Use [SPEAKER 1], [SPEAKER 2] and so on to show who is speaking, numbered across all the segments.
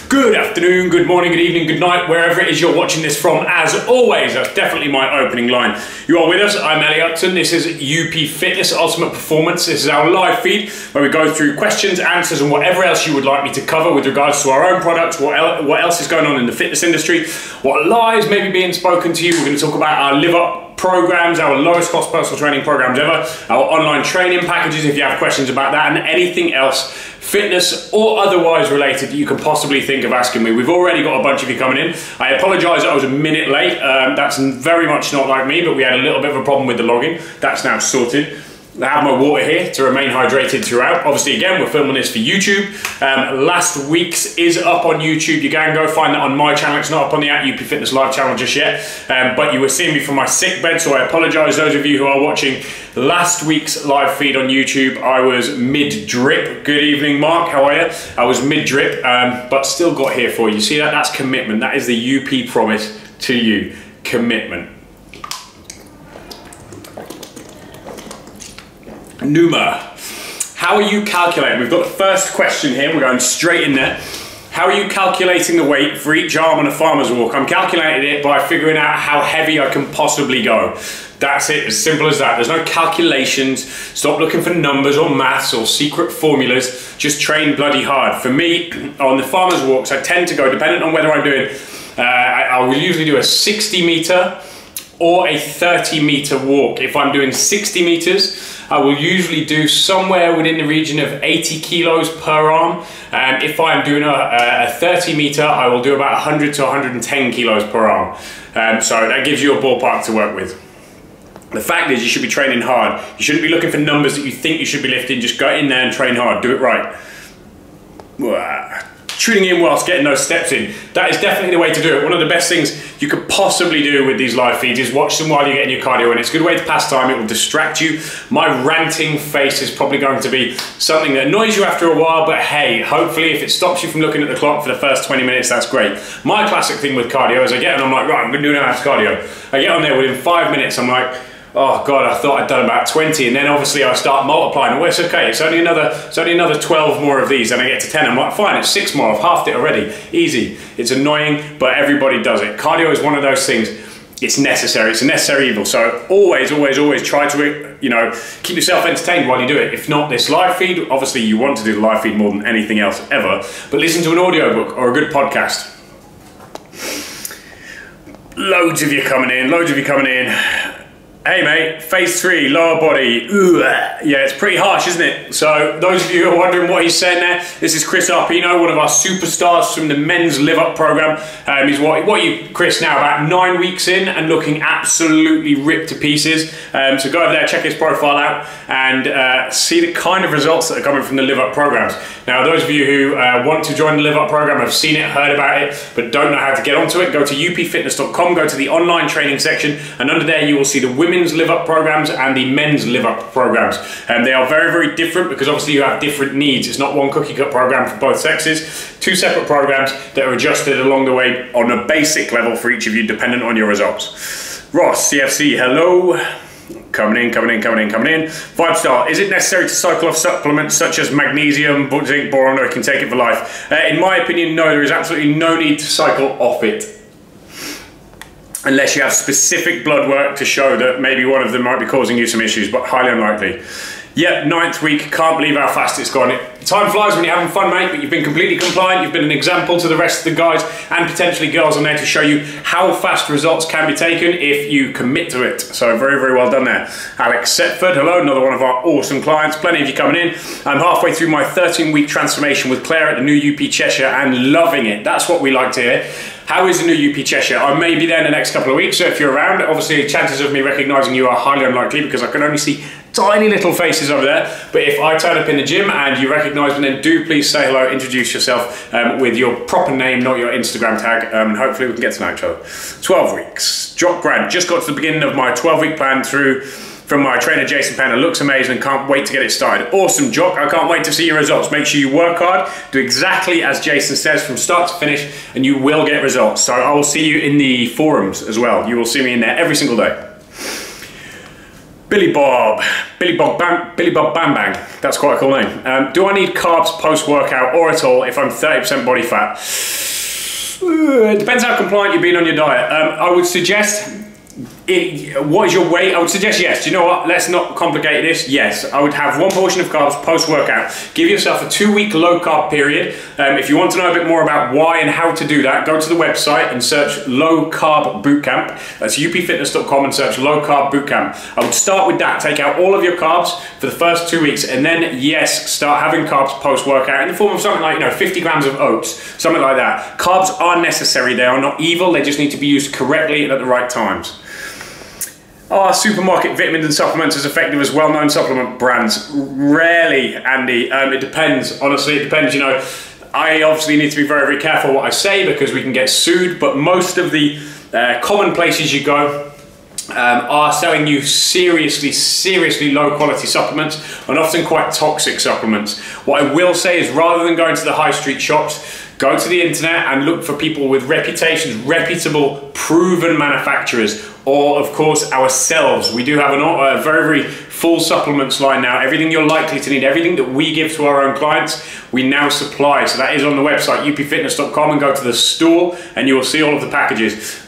[SPEAKER 1] Good afternoon, good morning, good evening, good night, wherever it is you're watching this from. As always, that's definitely my opening line. You are with us, I'm Ali Upton. This is UP Fitness Ultimate Performance. This is our live feed where we go through questions, answers, and whatever else you would like me to cover with regards to our own products, what else is going on in the fitness industry, what lies may be being spoken to you. We're going to talk about our Live Up programs, our lowest cost personal training programs ever, our online training packages if you have questions about that, and anything else fitness or otherwise related that you can possibly think of asking me. We've already got a bunch of you coming in. I apologise that I was a minute late. That's very much not like me, but we had a little bit of a problem with the login. That's now sorted. I have my water here to remain hydrated throughout. Obviously, again, we're filming this for YouTube. Last week's is up on YouTube. You can go find that on my channel. It's not up on the UP Fitness Live channel just yet. But you were seeing me from my sick bed, so I apologise those of you who are watching last week's live feed on YouTube. I was mid-drip. Good evening, Mark. How are you? I was mid-drip, but still got here for you. See that? That's commitment. That is the UP promise to you. Commitment. Numa, how are you calculating? We've got the first question here. We're going straight in there. How are you calculating the weight for each arm on a farmer's walk? I'm calculating it by figuring out how heavy I can possibly go. That's it, as simple as that. There's no calculations. Stop looking for numbers or maths or secret formulas. Just train bloody hard. For me, on the farmer's walks, I tend to go, depending on whether I'm doing, I will usually do a 60 meter or a 30 meter walk. If I'm doing 60 meters, I will usually do somewhere within the region of 80 kilos per arm. If I'm doing a 30 meter, I will do about 100 to 110 kilos per arm. So that gives you a ballpark to work with. The fact is, you should be training hard. You shouldn't be looking for numbers that you think you should be lifting. Just go in there and train hard. Do it right. Tuning in whilst getting those steps in. That is definitely the way to do it. One of the best things you could possibly do with these live feeds is watch them while you're getting your cardio in. It's a good way to pass time. It will distract you. My ranting face is probably going to be something that annoys you after a while, but hey, hopefully if it stops you from looking at the clock for the first 20 minutes, that's great. My classic thing with cardio is I get on, I'm like, right, I'm going to do an hour's cardio. I get on there within 5 minutes, I'm like, oh God, I thought I'd done about 20, and then obviously I start multiplying. Well, it's okay, it's only another 12 more of these, and I get to 10. I'm like, fine, it's 6 more, I've halved it already. Easy. It's annoying, but everybody does it. Cardio is one of those things, it's necessary, it's a necessary evil. So always, always, always try to, keep yourself entertained while you do it. If not this live feed, obviously you want to do the live feed more than anything else ever, but listen to an audiobook or a good podcast. Loads of you coming in, loads of you coming in. Hey mate, phase 3, lower body. Ooh, yeah, it's pretty harsh, isn't it? So those of you who are wondering what he's saying there, this is Chris Arpino, one of our superstars from the men's Live Up program. He's what are you, Chris, now about 9 weeks in and looking absolutely ripped to pieces. So go over there, check his profile out, and see the kind of results that are coming from the Live Up programs. Now, those of you who want to join the Live Up program, have seen it, heard about it, but don't know how to get onto it, go to upfitness.com, go to the online training section, and under there you will see the women's Live Up programs and the men's Live Up programs. And they are very, very different because obviously you have different needs. It's not one cookie cut program for both sexes. 2 separate programs that are adjusted along the way on a basic level for each of you, dependent on your results. Ross, CFC, hello. Coming in, coming in, coming in, coming in. 5-star, is it necessary to cycle off supplements such as magnesium, zinc, boron, or can take it for life? In my opinion, no, there is absolutely no need to cycle off it. Unless you have specific blood work to show that maybe one of them might be causing you some issues, but highly unlikely. Yep, 9th week, can't believe how fast it's gone. Time flies when you're having fun, mate, but you've been completely compliant. You've been an example to the rest of the guys and potentially girls on there to show you how fast results can be taken if you commit to it. So very, very well done there. Alex Setford, hello, another one of our awesome clients. Plenty of you coming in. I'm halfway through my 13-week transformation with Claire at the new UP Cheshire and loving it. That's what we like to hear. How is the new UP Cheshire? I may be there in the next couple of weeks, so if you're around, obviously chances of me recognising you are highly unlikely because I can only see tiny little faces over there. But if I turn up in the gym and you recognise me, then do please say hello, introduce yourself with your proper name, not your Instagram tag, and hopefully we can get to know each other. 12 weeks. Jock Grant, just got to the beginning of my 12-week plan from my trainer Jason Penner. Looks amazing and can't wait to get it started. Awesome, Jock. I can't wait to see your results. Make sure you work hard, do exactly as Jason says from start to finish, and you will get results. So I will see you in the forums as well. You will see me in there every single day. Billy Bob Bam Bang. That's quite a cool name. Do I need carbs post-workout or at all if I'm 30% body fat? It depends how compliant you've been on your diet. I would suggest, what is your weight? I would suggest yes. Do you know what? Let's not complicate this. Yes, I would have one portion of carbs post-workout. Give yourself a 2-week low-carb period. If you want to know a bit more about why and how to do that, go to the website and search Low Carb Bootcamp. That's upfitness.com and search Low Carb Bootcamp. I would start with that. Take out all of your carbs for the first 2 weeks, and then yes, start having carbs post-workout in the form of something like 50 grams of oats, something like that. Carbs are necessary. They are not evil. They just need to be used correctly and at the right times. Are supermarket vitamins and supplements as effective as well-known supplement brands? Rarely, Andy. It depends. Honestly, it depends. I obviously need to be very, very careful what I say because we can get sued, but most of the common places you go are selling you seriously low quality supplements and often quite toxic supplements. What I will say is, rather than going to the high street shops, go to the internet and look for people with reputations, reputable, proven manufacturers, or of course ourselves. We do have a very, very full supplements line now. Everything you're likely to need, everything that we give to our own clients, we now supply. So that is on the website, upfitness.com, and go to the store and you will see all of the packages.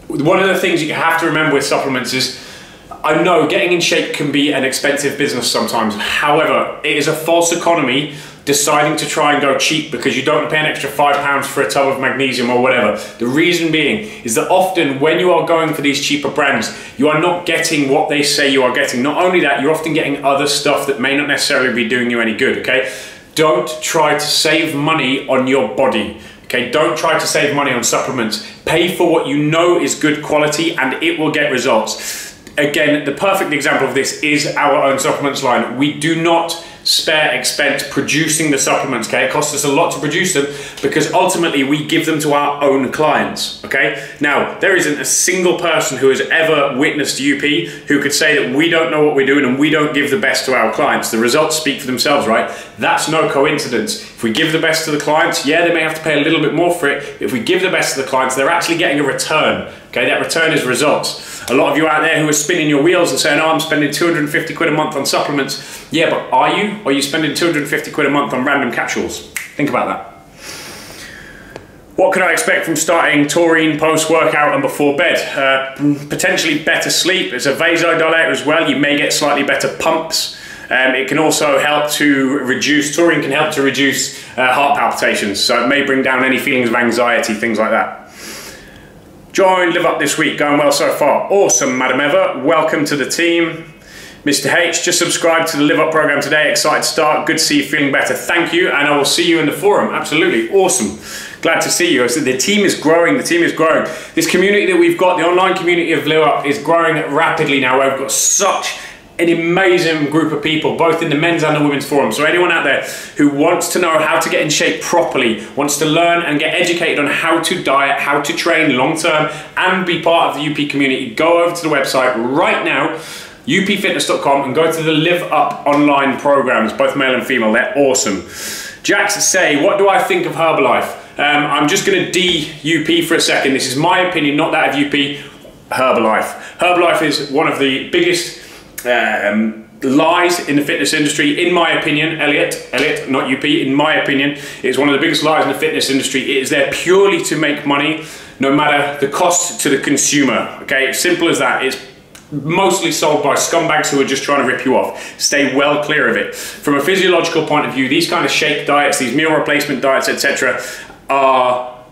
[SPEAKER 1] One of the things you have to remember with supplements is, I know getting in shape can be an expensive business sometimes. However, it is a false economy deciding to try and go cheap because you don't want to pay an extra £5 for a tub of magnesium or whatever. The reason being is that often when you are going for these cheaper brands, you are not getting what they say you are getting. Not only that, you're often getting other stuff that may not necessarily be doing you any good, okay? Don't try to save money on your body. Okay, don't try to save money on supplements. Pay for what you know is good quality and it will get results. Again, the perfect example of this is our own supplements line. We do not spare expense producing the supplements, okay? It costs us a lot to produce them because ultimately we give them to our own clients, okay? Now, there isn't a single person who has ever witnessed UP who could say that we don't know what we're doing and we don't give the best to our clients. The results speak for themselves, right? That's no coincidence. If we give the best to the clients, yeah, they may have to pay a little bit more for it. If we give the best to the clients, they're actually getting a return, okay? That return is results. A lot of you out there who are spinning your wheels and saying, oh, I'm spending 250 quid a month on supplements. Yeah, but are you? Or are you spending 250 quid a month on random capsules? Think about that. What can I expect from starting taurine post-workout and before bed? Potentially better sleep. It's a vasodilator as well. You may get slightly better pumps. It can also help to reduce, taurine can help to reduce heart palpitations. So it may bring down any feelings of anxiety, things like that. Joined Live Up this week, going well so far. Awesome, Madam Eva. Welcome to the team. Mr. H, just subscribed to the Live Up program today. Excited start. Good to see you feeling better. Thank you, and I will see you in the forum. Absolutely. Awesome. Glad to see you. So the team is growing. The team is growing. This community that we've got, the online community of Live Up, is growing rapidly now. We've got such an amazing group of people, both in the men's and the women's forum. So anyone out there who wants to know how to get in shape properly, wants to learn and get educated on how to diet, how to train long term, and be part of the UP community, go over to the website right now, upfitness.com, and go to the Live Up online programs, both male and female. They're awesome. Jax say, what do I think of Herbalife? I'm just going to de-UP for a second. This is my opinion, not that of UP. Herbalife. Herbalife is one of the biggest lies in the fitness industry, in my opinion. Elliot, not UP, in my opinion, it's one of the biggest lies in the fitness industry. It is there purely to make money, no matter the cost to the consumer, okay? Simple as that. It's mostly sold by scumbags who are just trying to rip you off. Stay well clear of it. From a physiological point of view, these kind of shake diets, these meal replacement diets, etc., are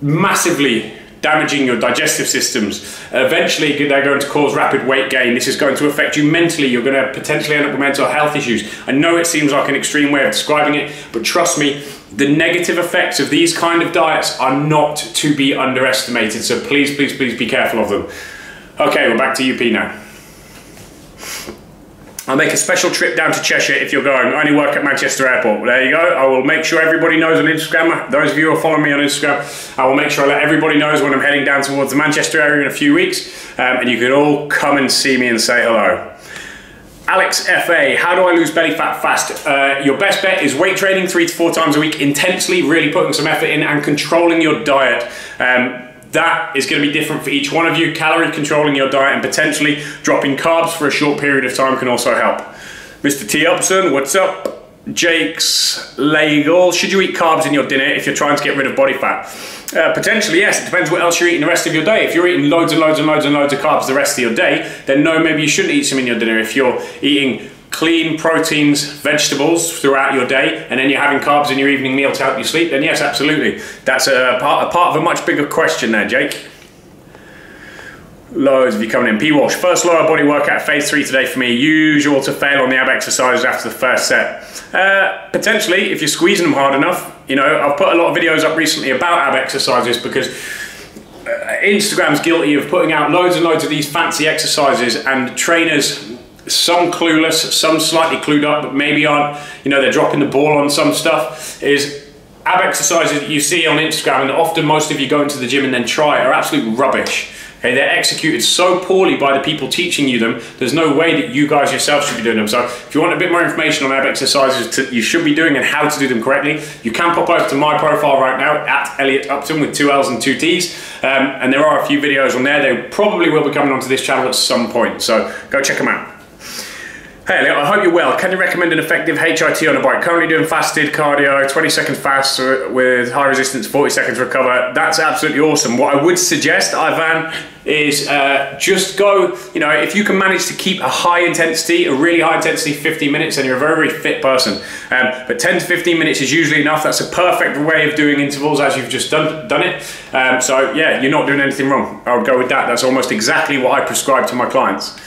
[SPEAKER 1] massively damaging your digestive systems. Eventually, they're going to cause rapid weight gain. This is going to affect you mentally. You're going to potentially end up with mental health issues. I know it seems like an extreme way of describing it, but trust me, the negative effects of these kind of diets are not to be underestimated. So please, please, please be careful of them. Okay, we're back to UP now. I'll make a special trip down to Cheshire if you're going. I only work at Manchester Airport. Well, there you go. I will make sure everybody knows on Instagram. Those of you who are following me on Instagram, I will make sure I let everybody knows when I'm heading down towards the Manchester area in a few weeks. And you can all come and see me and say hello. Alex FA, how do I lose belly fat fast? Your best bet is weight training 3 to 4 times a week, intensely, really putting some effort in and controlling your diet. That is going to be different for each one of you. Calorie controlling your diet and potentially dropping carbs for a short period of time can also help. Mr. T. Upson, what's up? Jake's Legal, should you eat carbs in your dinner if you're trying to get rid of body fat? Potentially, yes. It depends what else you're eating the rest of your day. If you're eating loads and loads and loads and loads of carbs the rest of your day, then no, maybe you shouldn't eat some in your dinner. If you're eating clean proteins, vegetables throughout your day, and then you're having carbs in your evening meal to help you sleep, then yes, absolutely. That's a part of a much bigger question there, Jake. Loads of you coming in. P. Walsh, first lower body workout, phase 3 today for me. Usual to fail on the ab exercises after the first set. Potentially, if you're squeezing them hard enough. You know, I've put a lot of videos up recently about ab exercises because Instagram's guilty of putting out loads and loads of these fancy exercises, and trainers, some clueless, some slightly clued up, but maybe aren't, you know, they're dropping the ball on some stuff. Is ab exercises that you see on Instagram, and often most of you go into the gym and then try it, are absolute rubbish. Okay, they're executed so poorly by the people teaching you them, there's no way that you guys yourself should be doing them. So if you want a bit more information on ab exercises you should be doing and how to do them correctly, you can pop over to my profile right now, at Elliot Upton with 2 L's and 2 T's. And there are a few videos on there. They probably will be coming onto this channel at some point, so go check them out. Hey Elliot, I hope you're well. Can you recommend an effective HIT on a bike? Currently doing fasted cardio, 20 seconds fast with high resistance, 40 seconds recover. That's absolutely awesome. What I would suggest, Ivan, is just go, you know, if you can manage to keep a high intensity, a really high intensity 15 minutes, then you're a very, very fit person. But 10 to 15 minutes is usually enough. That's a perfect way of doing intervals as you've just done it. So yeah, you're not doing anything wrong. I would go with that. That's almost exactly what I prescribe to my clients.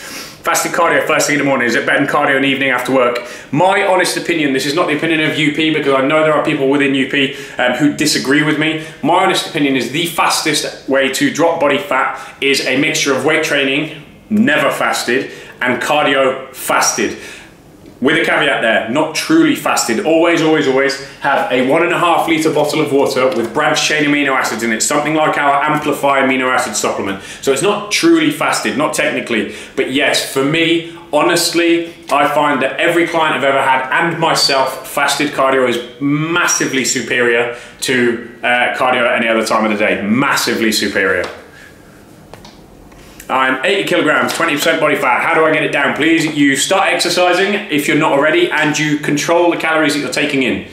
[SPEAKER 1] Fasted cardio first thing in the morning, is it better than cardio in the evening after work? My honest opinion, this is not the opinion of UP, because I know there are people within UP who disagree with me. My honest opinion is the fastest way to drop body fat is a mixture of weight training, never fasted, and cardio fasted. With a caveat there, not truly fasted. Always, always, always have a 1.5 litre bottle of water with branched chain amino acids in it, something like our Amplify amino acid supplement. So it's not truly fasted, not technically, but yes, for me, honestly, I find that every client I've ever had, and myself, fasted cardio is massively superior to cardio at any other time of the day. Massively superior. I'm 80 kilograms, 20% body fat. How do I get it down? Please, you start exercising if you're not already, and you control the calories that you're taking in.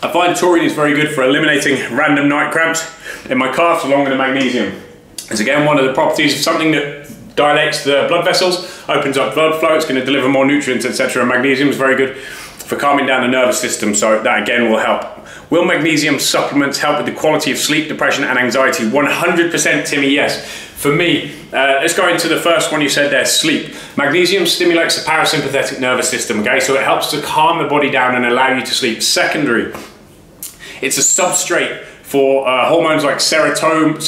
[SPEAKER 1] I find taurine is very good for eliminating random night cramps in my calves along with the magnesium. It's again one of the properties of something that dilates the blood vessels, opens up blood flow, it's going to deliver more nutrients, etc. Magnesium is very good for calming down the nervous system, so that again will help. Will magnesium supplements help with the quality of sleep, depression and anxiety? 100% Timmy, yes. For me, let's go into the first one you said there, sleep. Magnesium stimulates the parasympathetic nervous system, okay? So it helps to calm the body down and allow you to sleep. Secondary, it's a substrate for hormones like serotonin,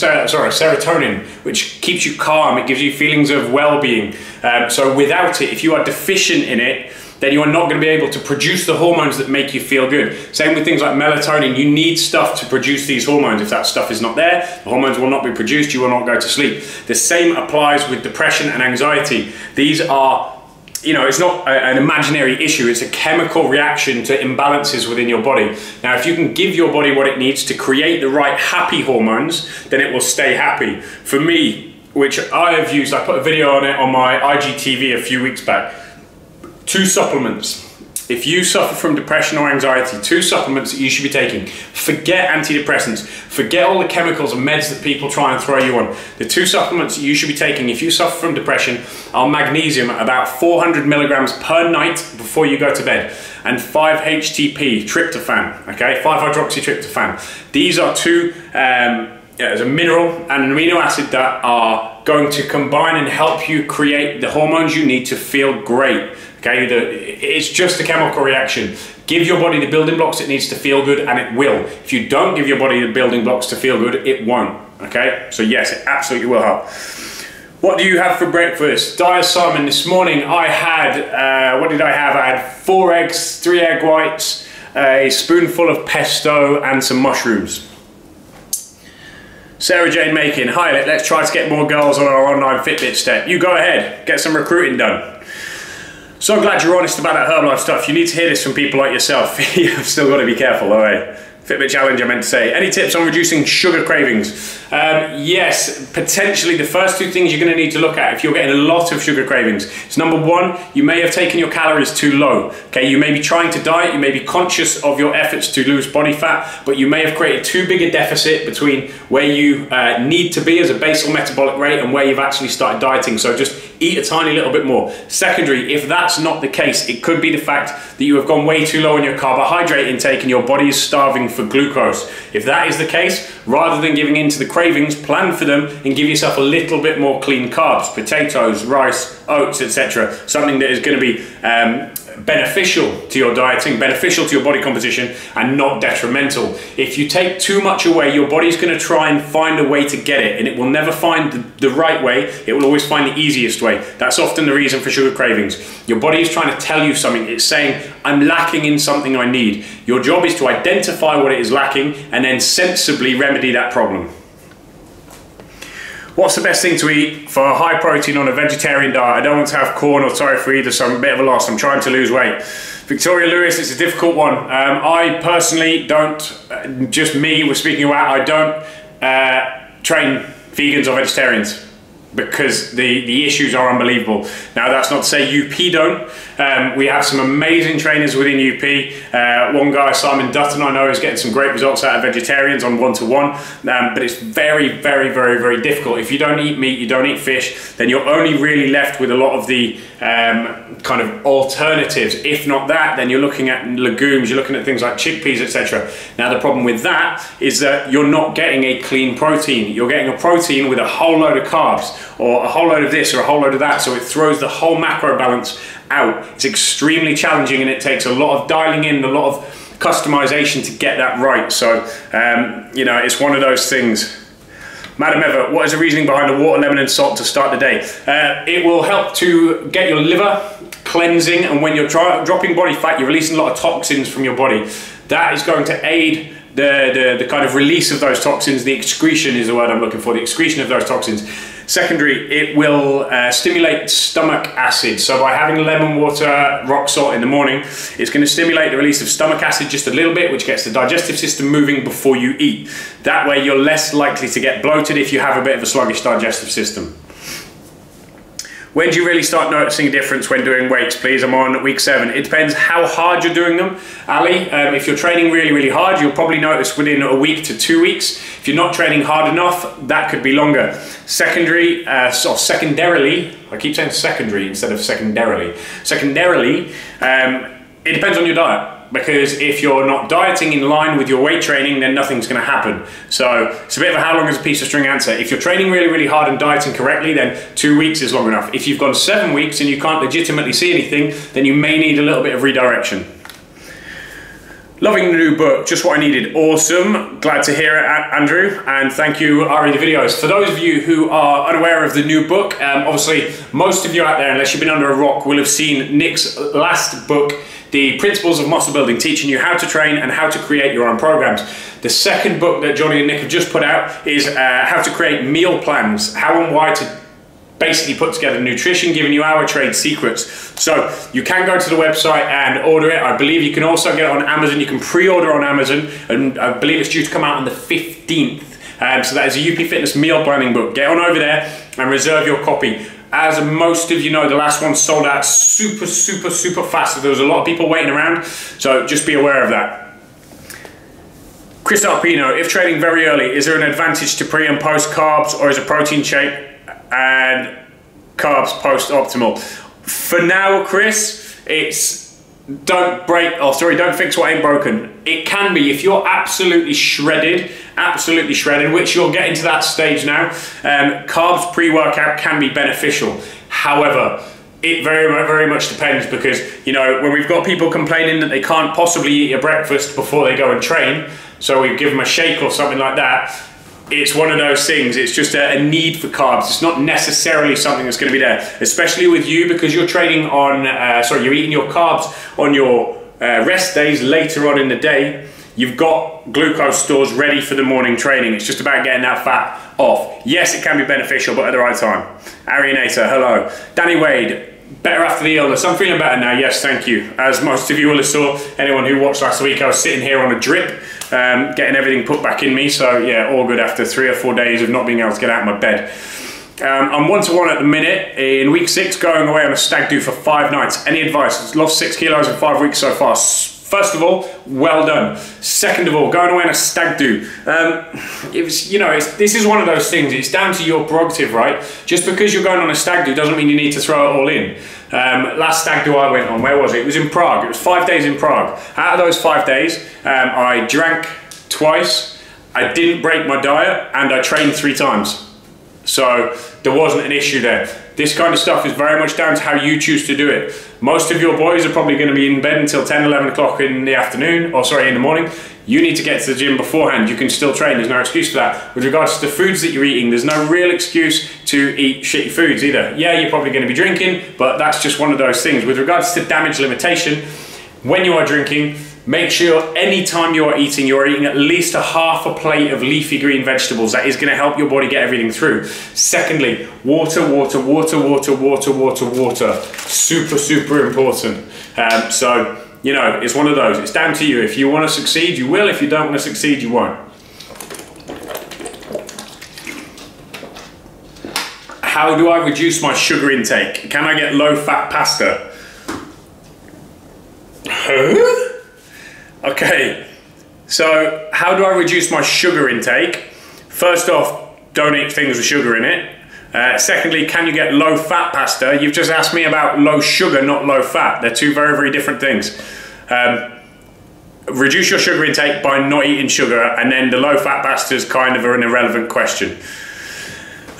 [SPEAKER 1] which keeps you calm. It gives you feelings of well-being. So without it, if you are deficient in it, then you are not going to be able to produce the hormones that make you feel good. Same with things like melatonin. You need stuff to produce these hormones. If that stuff is not there, the hormones will not be produced, you will not go to sleep. The same applies with depression and anxiety. These are, you know, it's not an imaginary issue, it's a chemical reaction to imbalances within your body. Now, if you can give your body what it needs to create the right happy hormones, then it will stay happy. For me, which I have used, I put a video on it on my IGTV a few weeks back, 2 supplements. If you suffer from depression or anxiety, 2 supplements that you should be taking. Forget antidepressants. Forget all the chemicals and meds that people try and throw you on. The 2 supplements that you should be taking if you suffer from depression are magnesium, about 400 milligrams per night before you go to bed, and 5-HTP, tryptophan, okay? 5-hydroxytryptophan. These are 2, there's a mineral and an amino acid that are going to combine and help you create the hormones you need to feel great. Okay, it's just a chemical reaction. Give your body the building blocks it needs to feel good, and it will. If you don't give your body the building blocks to feel good, it won't. Okay, so yes, it absolutely will help. What do you have for breakfast? Dire Simon, this morning I had, what did I have? I had 4 eggs, 3 egg whites, a spoonful of pesto, and some mushrooms. Sarah Jane Makin, hi, let's try to get more girls on our online Fitbit step. You go ahead, get some recruiting done. So glad you're honest about that Herbalife stuff. You need to hear this from people like yourself. You've still got to be careful, though, eh? Fitbit challenge, I meant to say. Any tips on reducing sugar cravings? Yes, potentially the first two things you're going to need to look at if you're getting a lot of sugar cravings. It's number one, you may have taken your calories too low. Okay, you may be trying to diet, you may be conscious of your efforts to lose body fat, but you may have created too big a deficit between where you need to be as a basal metabolic rate and where you've actually started dieting. So just eat a tiny little bit more. Secondary, if that's not the case, it could be the fact that you have gone way too low on your carbohydrate intake and your body is starving for glucose. If that is the case, rather than giving in to the cravings, plan for them and give yourself a little bit more clean carbs, potatoes, rice, oats, etc. Something that is going to be beneficial to your dieting, beneficial to your body composition, and not detrimental. If you take too much away, your body's going to try and find a way to get it, and it will never find the right way. It will always find the easiest way. That's often the reason for sugar cravings. Your body is trying to tell you something. It's saying, I'm lacking in something I need. Your job is to identify what it is lacking and then sensibly remedy that problem. What's the best thing to eat for high protein on a vegetarian diet? I don't want to have corn or tofu either, so I'm a bit of a loss. I'm trying to lose weight. Victoria Lewis, it's a difficult one. I personally don't, just me, we're speaking about, I don't train vegans or vegetarians because the issues are unbelievable. Now that's not to say UP don't. We have some amazing trainers within UP. One guy, Simon Dutton, I know is getting some great results out of vegetarians on one-to-one, but it's very, very, very, very difficult. If you don't eat meat, you don't eat fish, then you're only really left with a lot of the kind of alternatives. If not that, then you're looking at legumes, you're looking at things like chickpeas, etc. Now the problem with that is that you're not getting a clean protein. You're getting a protein with a whole load of carbs, or a whole load of this or a whole load of that, so it throws the whole macro balance out. It's extremely challenging and it takes a lot of dialing in, a lot of customization to get that right. So, you know, it's one of those things. Madam Eva, what is the reasoning behind the water, lemon and salt to start the day? It will help to get your liver cleansing, and when you're dropping body fat, you're releasing a lot of toxins from your body. That is going to aid the kind of release of those toxins. The excretion is the word I'm looking for, the excretion of those toxins. Secondary, it will stimulate stomach acid. So by having lemon water, rock salt in the morning, it's going to stimulate the release of stomach acid just a little bit, which gets the digestive system moving before you eat. That way you're less likely to get bloated if you have a bit of a sluggish digestive system. When do you really start noticing a difference when doing weights, please? I'm on week 7. It depends how hard you're doing them, Ali. If you're training really, really hard, you'll probably notice within a week to 2 weeks. If you're not training hard enough, that could be longer. Secondarily, I keep saying secondary instead of secondarily. Secondarily, it depends on your diet. Because if you're not dieting in line with your weight training, then nothing's going to happen. So it's a bit of a how long is a piece of string answer. If you're training really, really hard and dieting correctly, then 2 weeks is long enough. If you've gone 7 weeks and you can't legitimately see anything, then you may need a little bit of redirection. Loving the new book, just what I needed. Awesome, glad to hear it, Andrew, and thank you, Ari, the videos. For those of you who are unaware of the new book, obviously most of you out there, unless you've been under a rock, will have seen Nick's last book, The Principles of Muscle Building, teaching you how to train and how to create your own programs. The second book that Johnny and Nick have just put out is how to create meal plans, how and why to basically put together nutrition, giving you our trade secrets. So you can go to the website and order it. I believe you can also get it on Amazon. You can pre-order on Amazon, and I believe it's due to come out on the 15th. So that is a UP Fitness meal planning book. Get on over there and reserve your copy. As most of you know, the last one sold out super, super, super fast. So there was a lot of people waiting around. So just be aware of that. Chris Alpino, if training very early, is there an advantage to pre and post carbs, or is a protein shake and carbs post optimal? For now, Chris, it's don't fix what ain't broken. It can be if you're absolutely shredded, which you're getting to that stage now. Carbs pre-workout can be beneficial. However, it very, very much depends, because, you know, when we've got people complaining that they can't possibly eat a breakfast before they go and train, so we give them a shake or something like that, it's one of those things. It's just a need for carbs. It's not necessarily something that's going to be there, especially with you, because you're training on, you're eating your carbs on your rest days later on in the day. You've got glucose stores ready for the morning training. It's just about getting that fat off. Yes, it can be beneficial, but at the right time. Arianator, hello. Danny Wade, better after the illness. I'm feeling better now, yes, thank you. As most of you will have saw, anyone who watched last week, I was sitting here on a drip. getting everything put back in me. So yeah, all good after 3 or 4 days of not being able to get out of my bed. I'm 1-to-1 at the minute in week 6, going away on a stag do for 5 nights. Any advice? Lost 6 kilos in 5 weeks so far. First of all, well done. Second of all, going away on a stag do. It was, you know, this is one of those things. It's down to your prerogative, right? Just because you're going on a stag do doesn't mean you need to throw it all in. Last stag do I went on, where was it? It was in Prague. It was 5 days in Prague. Out of those 5 days, I drank twice, I didn't break my diet, and I trained 3 times. So there wasn't an issue there. This kind of stuff is very much down to how you choose to do it. Most of your boys are probably going to be in bed until 10, 11 o'clock in the afternoon, or sorry, in the morning. You need to get to the gym beforehand. You can still train, there's no excuse for that. With regards to the foods that you're eating, there's no real excuse to eat shitty foods either. Yeah, you're probably going to be drinking, but that's just one of those things. With regards to damage limitation, when you are drinking, make sure anytime you're eating at least a half a plate of leafy green vegetables. That is going to help your body get everything through. Secondly, water. Super, super important. So, you know, it's one of those. It's down to you. If you want to succeed, you will. If you don't want to succeed, you won't. How do I reduce my sugar intake? Can I get low-fat pasta? Huh? Okay, so how do I reduce my sugar intake? First off, don't eat things with sugar in it. Secondly, can you get low fat pasta? You've just asked me about low sugar, not low fat. They're two very, very different things. Reduce your sugar intake by not eating sugar, and then the low fat pasta is kind of an irrelevant question.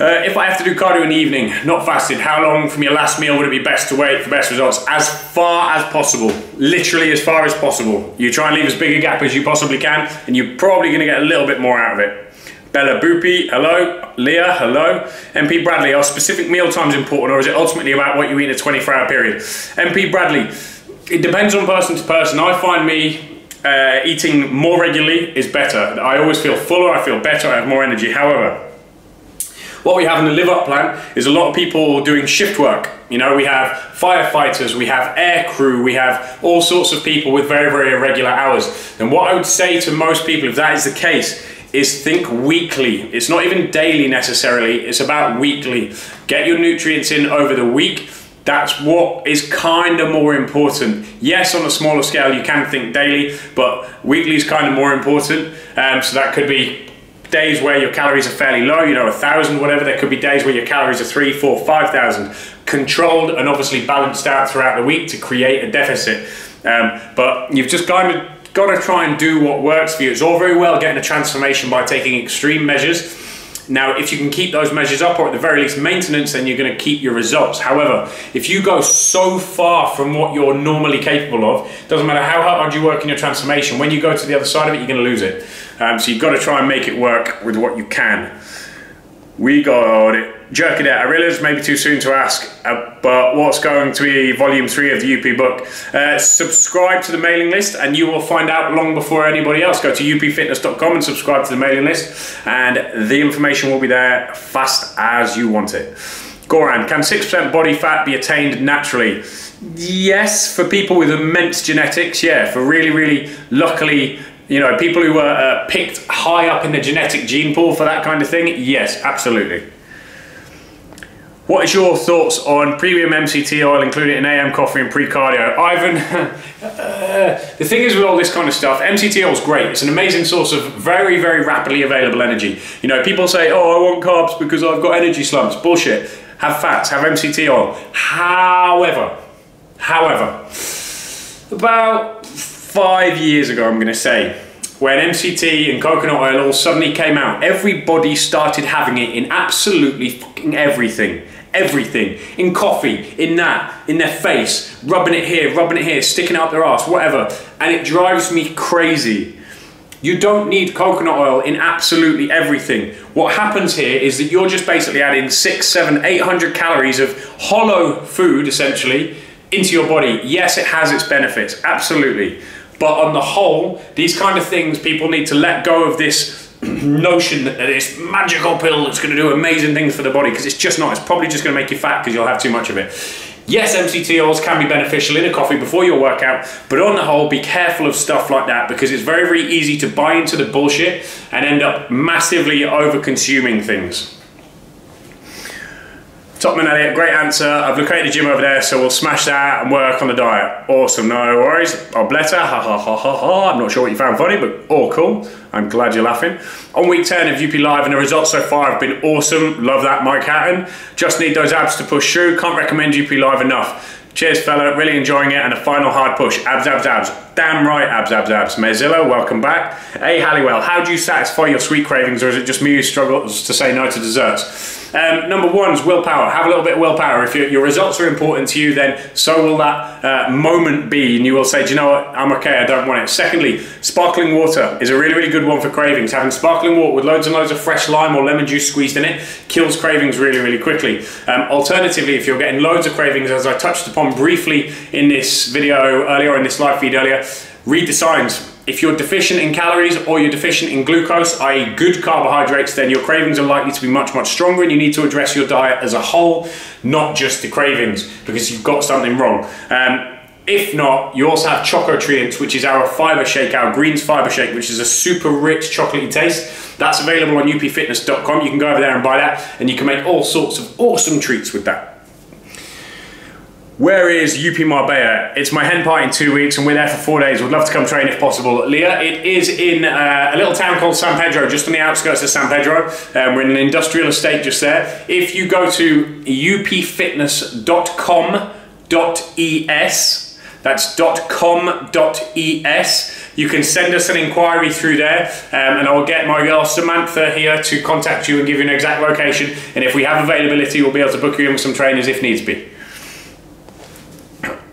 [SPEAKER 1] If I have to do cardio in the evening, not fasted, how long from your last meal would it be best to wait for best results? As far as possible, literally as far as possible. You try and leave as big a gap as you possibly can, and you're probably going to get a little bit more out of it. Bella Boopy, hello. Leah, hello. MP Bradley, are specific meal times important, or is it ultimately about what you eat in a 24-hour period? MP Bradley, it depends on person to person. I find me eating more regularly is better. I always feel fuller, I feel better, I have more energy. However, what we have in the Live Up plan is a lot of people doing shift work. You know, we have firefighters, we have air crew, we have all sorts of people with very, very irregular hours. And what I would say to most people, if that is the case, is think weekly. It's not even daily necessarily, it's about weekly. Get your nutrients in over the week. That's what is kind of more important. Yes, on a smaller scale, you can think daily, but weekly is kind of more important. So that could be days where your calories are fairly low, you know, 1,000, whatever. There could be days where your calories are 3, 4, 5,000, controlled and obviously balanced out throughout the week to create a deficit. But you've just kind of got to try and do what works for you. It's all very well getting a transformation by taking extreme measures. Now, if you can keep those measures up, or at the very least maintenance, then you're going to keep your results. However, if you go so far from what you're normally capable of, doesn't matter how hard you work in your transformation, when you go to the other side of it, you're going to lose it. So you've got to try and make it work with what you can. We got it. Jerk it out. I realize maybe too soon to ask, but what's going to be volume 3 of the UP book? Subscribe to the mailing list and you will find out long before anybody else. Go to upfitness.com and subscribe to the mailing list, and the information will be there fast as you want it. Goran, can 6% body fat be attained naturally? Yes, for people with immense genetics, yeah. For really, really luckily, you know, people who were picked high up in the genetic gene pool for that kind of thing, yes, absolutely. What is your thoughts on premium MCT oil included in AM coffee and pre-cardio? Ivan, the thing is with all this kind of stuff, MCT oil is great. It's an amazing source of very, very rapidly available energy. You know, people say, oh, I want carbs because I've got energy slumps. Bullshit. Have fats, have MCT oil. However, about 5 years ago, I'm going to say, when MCT and coconut oil all suddenly came out, everybody started having it in absolutely fucking everything. Everything. In coffee, in that, in their face, rubbing it here, sticking it up their ass, whatever. And it drives me crazy. You don't need coconut oil in absolutely everything. What happens here is that you're just basically adding 600, 700, 800 calories of hollow food, essentially, into your body. Yes, it has its benefits, absolutely. But on the whole, these kind of things, people need to let go of this notion that this magical pill that's going to do amazing things for the body, because it's just not. It's probably just going to make you fat because you'll have too much of it. Yes, MCT oils can be beneficial in a coffee before your workout, but on the whole, be careful of stuff like that because it's very, very easy to buy into the bullshit and end up massively over-consuming things. Topman Elliot, great answer. I've located a gym over there, so we'll smash that and work on the diet. Awesome, no worries. Oh, bless her, ha ha ha ha ha. I'm not sure what you found funny, but oh, cool. I'm glad you're laughing. On week 10 of UP Live, and the results so far have been awesome. Love that, Mike Hatton. Just need those abs to push through. Can't recommend UP Live enough. Cheers, fella. Really enjoying it. And a final hard push. Abs, abs, abs. Damn right, abs, abs, abs. Mezilla, welcome back. Hey, Halliwell, how do you satisfy your sweet cravings, or is it just me who struggles to say no to desserts? Number one is willpower. Have a little bit of willpower. If your results are important to you, then so will that moment be, and you will say, do you know what, I'm okay, I don't want it. Secondly, sparkling water is a really, really good one for cravings. Having sparkling water with loads and loads of fresh lime or lemon juice squeezed in it kills cravings really, really quickly. Alternatively, if you're getting loads of cravings, as I touched upon briefly in this video earlier, in this live feed earlier, read the signs. If you're deficient in calories or you're deficient in glucose, i.e. good carbohydrates, then your cravings are likely to be much, much stronger, and you need to address your diet as a whole, not just the cravings, because you've got something wrong. If not, you also have Chocotrients, which is our fiber shake, our greens fiber shake, which is a super rich chocolatey taste. That's available on upfitness.com. You can go over there and buy that, and you can make all sorts of awesome treats with that. Where is UP Marbella? It's my hen party in 2 weeks and we're there for 4 days. Would love to come train if possible. Leah, it is in a little town called San Pedro, just on the outskirts of San Pedro. We're in an industrial estate just there. If you go to upfitness.com.es, that's .com.es, you can send us an inquiry through there, and I'll get my girl Samantha here to contact you and give you an exact location. And if we have availability, we'll be able to book you in with some trainers if needs be.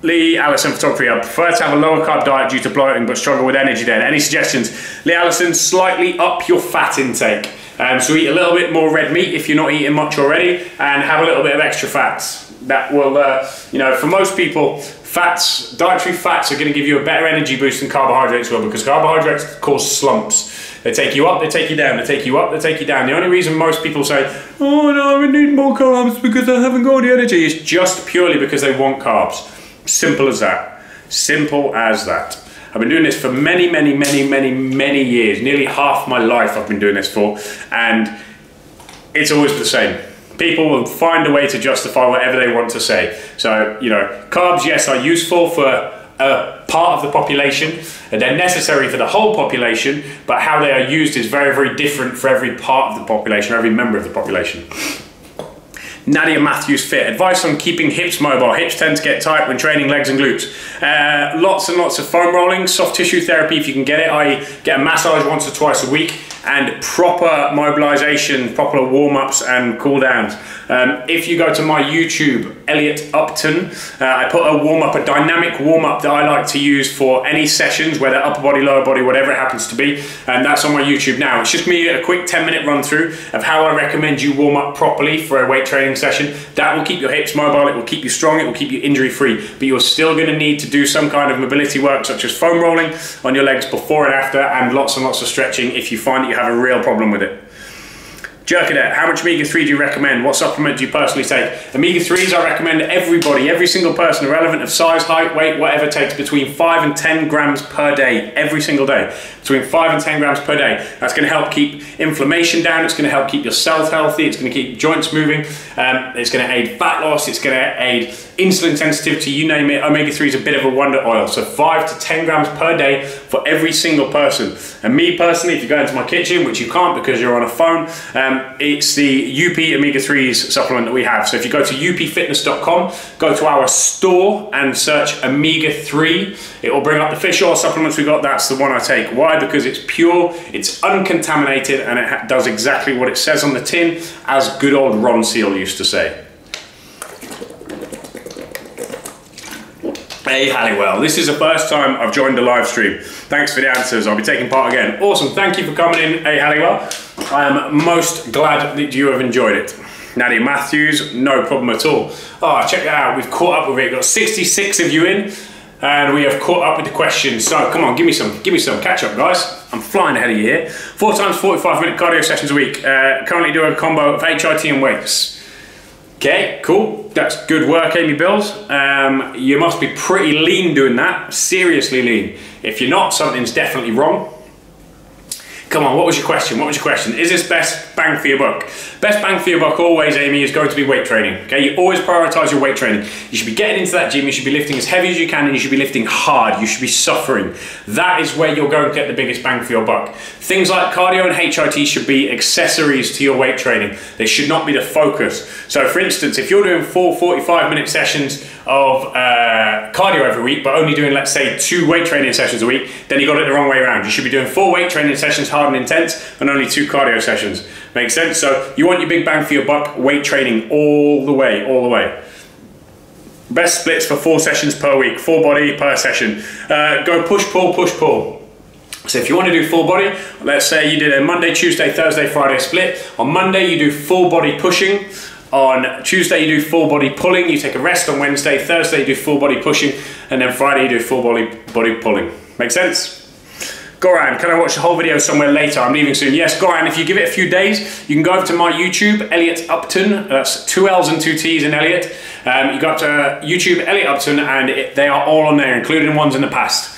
[SPEAKER 1] Lee Allison Photography, I prefer to have a lower carb diet due to bloating but struggle with energy then. Any suggestions? Lee Allison, slightly up your fat intake. So eat a little bit more red meat if you're not eating much already, and have a little bit of extra fats. That will, you know, for most people, fats, dietary fats are going to give you a better energy boost than carbohydrates will, because carbohydrates cause slumps. They take you up, they take you down, they take you up, they take you down. The only reason most people say, oh no, I need more carbs because I haven't got any energy, is just purely because they want carbs. Simple as that. Simple as that. I've been doing this for many, many, many, many, many years. Nearly half my life I've been doing this for, and it's always the same. People will find a way to justify whatever they want to say. So, you know, carbs, yes, are useful for a part of the population, and they're necessary for the whole population, but how they are used is very, very different for every part of the population, every member of the population. Nadia Matthews Fit, advice on keeping hips mobile. Hips tend to get tight when training legs and glutes. Lots and lots of foam rolling, soft tissue therapy if you can get it, i.e. get a massage once or twice a week, and proper mobilization, proper warm-ups and cool-downs. If you go to my YouTube, Elliot Upton, I put a warm-up, a dynamic warm-up that I like to use for any sessions, whether upper body, lower body, whatever it happens to be, and that's on my YouTube now. It's just me a quick 10-minute run-through of how I recommend you warm up properly for a weight training session. That will keep your hips mobile, it will keep you strong, it will keep you injury-free, but you're still going to need to do some kind of mobility work, such as foam rolling on your legs before and after, and lots of stretching if you find that you have a real problem with it. Jerkadet, how much omega-3 do you recommend? What supplement do you personally take? Omega-3s I recommend everybody, every single person, irrelevant of size, height, weight, whatever, takes between 5 and 10 grams per day, every single day. Between 5 and 10 grams per day. That's going to help keep inflammation down, it's going to help keep your cells healthy, it's going to keep joints moving, it's going to aid fat loss, it's going to aid insulin sensitivity, you name it. Omega-3 is a bit of a wonder oil. So 5 to 10 grams per day for every single person. And me personally, if you go into my kitchen, which you can't because you're on a phone, it's the UP Omega-3s supplement that we have. So if you go to upfitness.com, go to our store and search Omega-3, it will bring up the fish oil supplements we got. That's the one I take. Why? Because it's pure, it's uncontaminated, and it does exactly what it says on the tin, as good old Ron Seal used to say. Hey Halliwell, this is the first time I've joined a live stream. Thanks for the answers, I'll be taking part again. Awesome, thank you for coming in, hey Halliwell. I am most glad that you have enjoyed it. Nadia Matthews, no problem at all. Oh, check that out, we've caught up with it. We've got 66 of you in, and we have caught up with the questions. So come on, give me some catch up, guys. I'm flying ahead of you here. 4 times 45-minute cardio sessions a week. Currently doing a combo of HIIT and weights. Okay, cool. That's good work, Amy Bills. You must be pretty lean doing that, seriously lean. If you're not, something's definitely wrong. Come on, what was your question? What was your question? Is this best bang for your buck? Best bang for your buck always, Amy, is going to be weight training. Okay, you always prioritize your weight training. You should be getting into that gym, you should be lifting as heavy as you can, and you should be lifting hard. You should be suffering. That is where you're going to get the biggest bang for your buck. Things like cardio and HIIT should be accessories to your weight training. They should not be the focus. So for instance, if you're doing 4 45-minute sessions of cardio every week, but only doing, let's say, 2 weight training sessions a week, then you got it the wrong way around. You should be doing 4 weight training sessions, hard and intense, and only 2 cardio sessions. Makes sense? So you want your big bang for your buck, weight training all the way, all the way. Best splits for 4 sessions per week, 4 body per session. Go push, pull, push, pull. So if you want to do full body, let's say you did a Monday, Tuesday, Thursday, Friday split. On Monday, you do full body pushing. On Tuesday, you do full body pulling. You take a rest on Wednesday. Thursday, you do full body pushing. And then Friday, you do full body pulling. Make sense? Goran, can I watch the whole video somewhere later? I'm leaving soon. Yes, Goran, if you give it a few days, you can go over to my YouTube, Elliot Upton. That's 2 L's and 2 T's in Elliot. You go up to YouTube, Elliot Upton, and they are all on there, including ones in the past.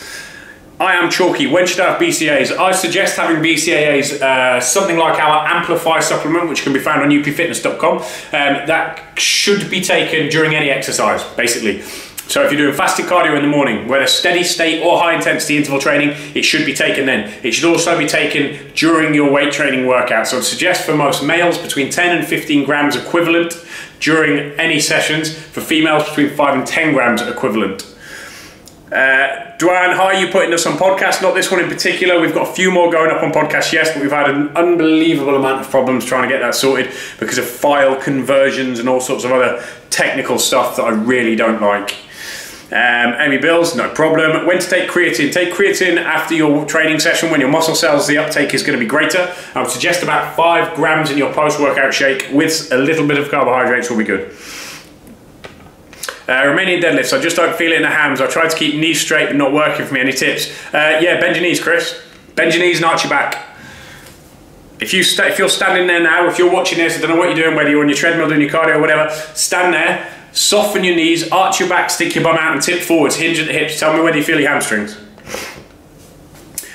[SPEAKER 1] I am chalky. When should I have BCAAs? I suggest having BCAAs, something like our Amplify supplement, which can be found on upfitness.com. That should be taken during any exercise, basically. So if you're doing fasted cardio in the morning, whether steady state or high intensity interval training, it should be taken then. It should also be taken during your weight training workout. So I'd suggest for most males between 10 and 15 grams equivalent during any sessions. For females, between 5 and 10 grams equivalent. Duane, how are you putting us on podcast? Not this one in particular. We've got a few more going up on podcast, yes, but we've had an unbelievable amount of problems trying to get that sorted because of file conversions and all sorts of other technical stuff that I really don't like. Amy Bills, no problem. When to take creatine? Take creatine after your training session when your muscle cells, the uptake is going to be greater. I would suggest about 5 grams in your post-workout shake with a little bit of carbohydrates will be good. Romanian deadlifts, I just don't feel it in the hams. I tried to keep knees straight but not working for me. Any tips? Yeah, bend your knees, Chris. Bend your knees and arch your back. If you're standing there now, if you're watching this, I don't know what you're doing, whether you're on your treadmill doing your cardio or whatever, stand there, soften your knees, arch your back, stick your bum out and tip forwards, hinge at the hips. Tell me whether you feel your hamstrings.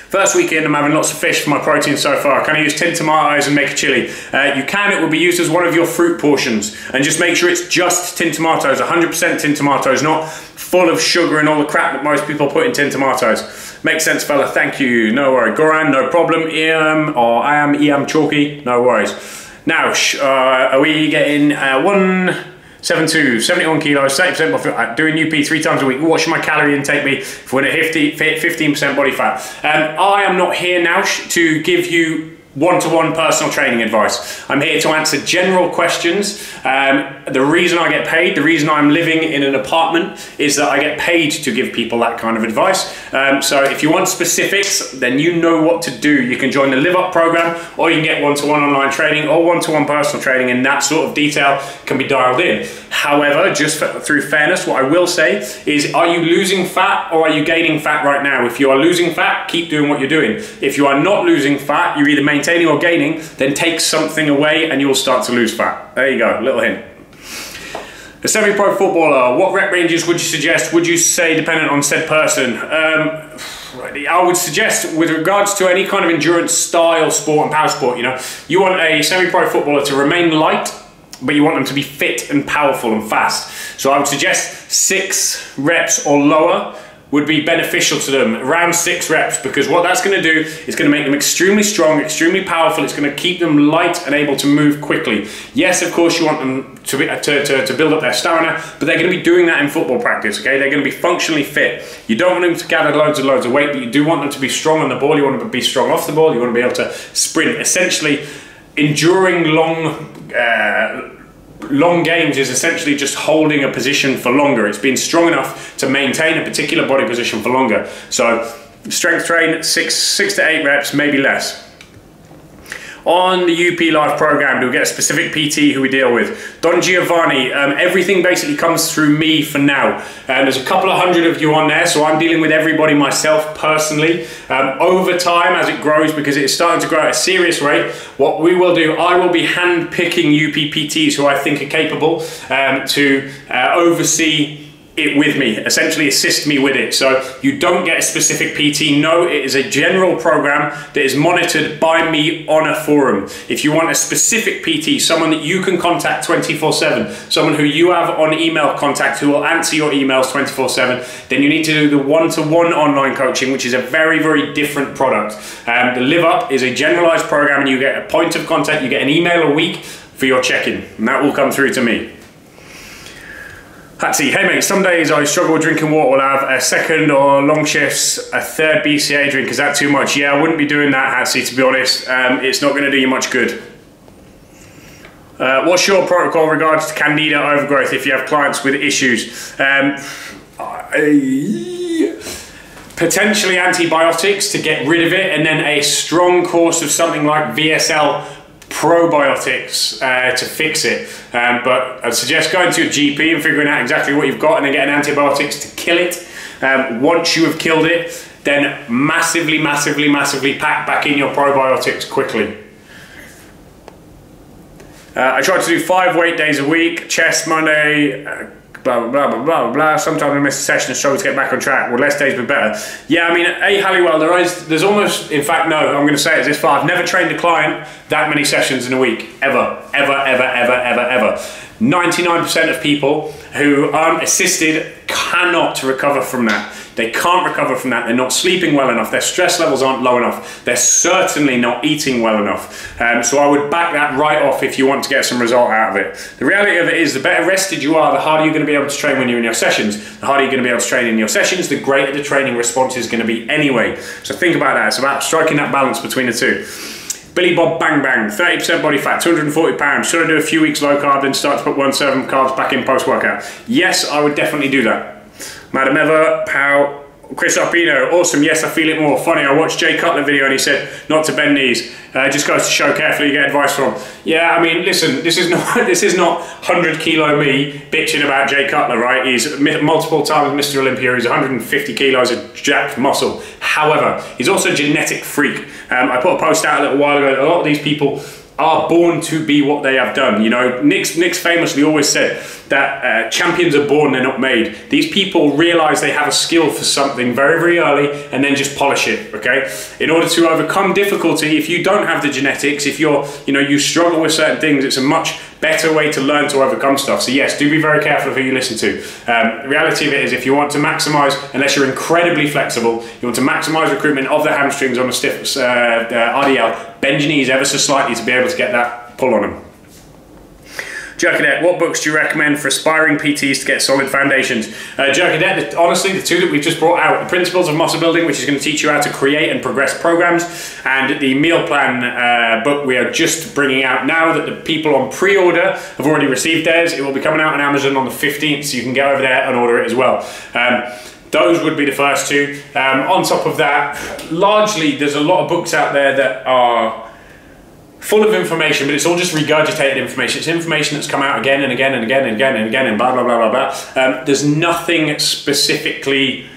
[SPEAKER 1] First weekend, I'm having lots of fish for my protein so far. Can I use tinned tomatoes and make a chili? You can, it will be used as one of your fruit portions. And just make sure it's just tinned tomatoes, 100% tinned tomatoes, not full of sugar and all the crap that most people put in tinned tomatoes. Makes sense, fella, thank you, no worry. Goran, no problem, I am chalky, no worries. Now, are we getting 172, 71 kilos, 30% off, doing UP 3 times a week. What should my calorie intake be if we're at 15% body fat? I am not here now to give you one-to-one personal training advice. I'm here to answer general questions. The reason I get paid, the reason I'm living in an apartment is that I get paid to give people that kind of advice. So if you want specifics, then you know what to do. You can join the Live Up program, or you can get one-to-one online training or one-to-one personal training, and that sort of detail can be dialed in. However, just through fairness, what I will say is, are you losing fat or are you gaining fat right now? If you are losing fat, keep doing what you're doing. If you are not losing fat, you're either maintaining or gaining, then take something away and you'll start to lose fat. There you go, little hint. A semi-pro footballer, what rep ranges would you suggest? Would you say dependent on said person? I would suggest with regards to any kind of endurance style sport and power sport, you want a semi-pro footballer to remain light, but you want them to be fit and powerful and fast. So I would suggest 6 reps or lower would be beneficial to them, around 6 reps, because what that's going to do is going to make them extremely strong, extremely powerful. It's going to keep them light and able to move quickly. Yes, of course, you want them to build up their stamina, but they're going to be doing that in football practice, okay? They're going to be functionally fit. You don't want them to gather loads and loads of weight, but you do want them to be strong on the ball. You want them to be strong off the ball. You want to be able to sprint. Essentially, enduring long games is essentially just holding a position for longer. It's being strong enough to maintain a particular body position for longer. So strength train, 6 to 8 reps, maybe less. On the UP Live program, you'll get a specific PT who we deal with. Don Giovanni, everything basically comes through me for now. There's a couple of hundred of you on there, so I'm dealing with everybody myself personally. Over time, as it grows, because it's starting to grow at a serious rate, what we will do, I will be hand-picking UP PTs who I think are capable to oversee it with me, essentially assist me with it. So you don't get a specific PT. No, it is a general program that is monitored by me on a forum. If you want a specific PT, someone that you can contact 24/7, someone who you have on email contact who will answer your emails 24/7, then you need to do the one-to-one online coaching, which is a very, very different product. The Live Up is a generalized program, and you get a point of contact, you get an email a week for your check-in, and that will come through to me. Hatsy, hey mate, some days I struggle with drinking water. We'll have a second or long shifts, a third BCA drink. Is that too much? Yeah, I wouldn't be doing that, Hatsy, to be honest. It's not going to do you much good. What's your protocol regards to candida overgrowth if you have clients with issues? Potentially antibiotics to get rid of it, and then a strong course of something like VSL probiotics to fix it, but I'd suggest going to a GP and figuring out exactly what you've got, and then getting antibiotics to kill it. Once you have killed it, then massively pack back in your probiotics quickly. I try to do 5 weight days a week, chest Monday, blah, blah, blah, blah, blah, blah. Sometimes I miss a session and struggle to get back on track. Well, less days, but better. Yeah, I mean, Halliwell, there's almost, in fact, no, I'm going to say it this far. I've never trained a client that many sessions in a week. Ever. 99% of people who aren't assisted cannot recover from that. They can't recover from that. They're not sleeping well enough. Their stress levels aren't low enough. They're certainly not eating well enough. So I would back that right off if you want to get some result out of it. The reality of it is, the better rested you are, the harder you're going to be able to train when you're in your sessions. The harder you're going to be able to train in your sessions, the greater the training response is going to be anyway. So think about that. It's about striking that balance between the two. Billy Bob Bang Bang, 30% body fat, 240 pounds. Should I do a few weeks low carb, then start to put 1 serving carbs back in post-workout? Yes, I would definitely do that. Madam Eva, Pow, Chris Arpino, awesome, yes, I feel it more. Funny, I watched Jay Cutler video and he said not to bend knees. Just goes to show carefully you get advice from. Yeah, I mean, listen, this is not 100 kilo me bitching about Jay Cutler, right? He's multiple times Mr. Olympia, he's 150 kilos of jacked muscle. However, he's also a genetic freak. I put a post out a little while ago, a lot of these people are born to be what they have done. You know, Nick's famously always said that champions are born, they're not made. These people realize they have a skill for something very, very early and then just polish it, okay? In order to overcome difficulty, if you don't have the genetics, if you struggle with certain things, it's a much better way to learn to overcome stuff. So yes, do be very careful of who you listen to. The reality of it is, if you want to maximize, unless you're incredibly flexible, you want to maximize recruitment of the hamstrings on a stiff RDL, bend your knees ever so slightly to be able to get that pull on them. Jerkadet, what books do you recommend for aspiring PTs to get solid foundations? Jerkadet, honestly, the two that we've just brought out, the Principles of Muscle Building, which is going to teach you how to create and progress programs, and the Meal Plan book we are just bringing out now that the people on pre-order have already received theirs. It will be coming out on Amazon on the 15th, so you can get over there and order it as well. Those would be the first two. On top of that, largely there's a lot of books out there that are full of information, but it's all just regurgitated information. It's information that's come out again and again and again and again and again and blah, blah, blah, blah, blah. There's nothing specifically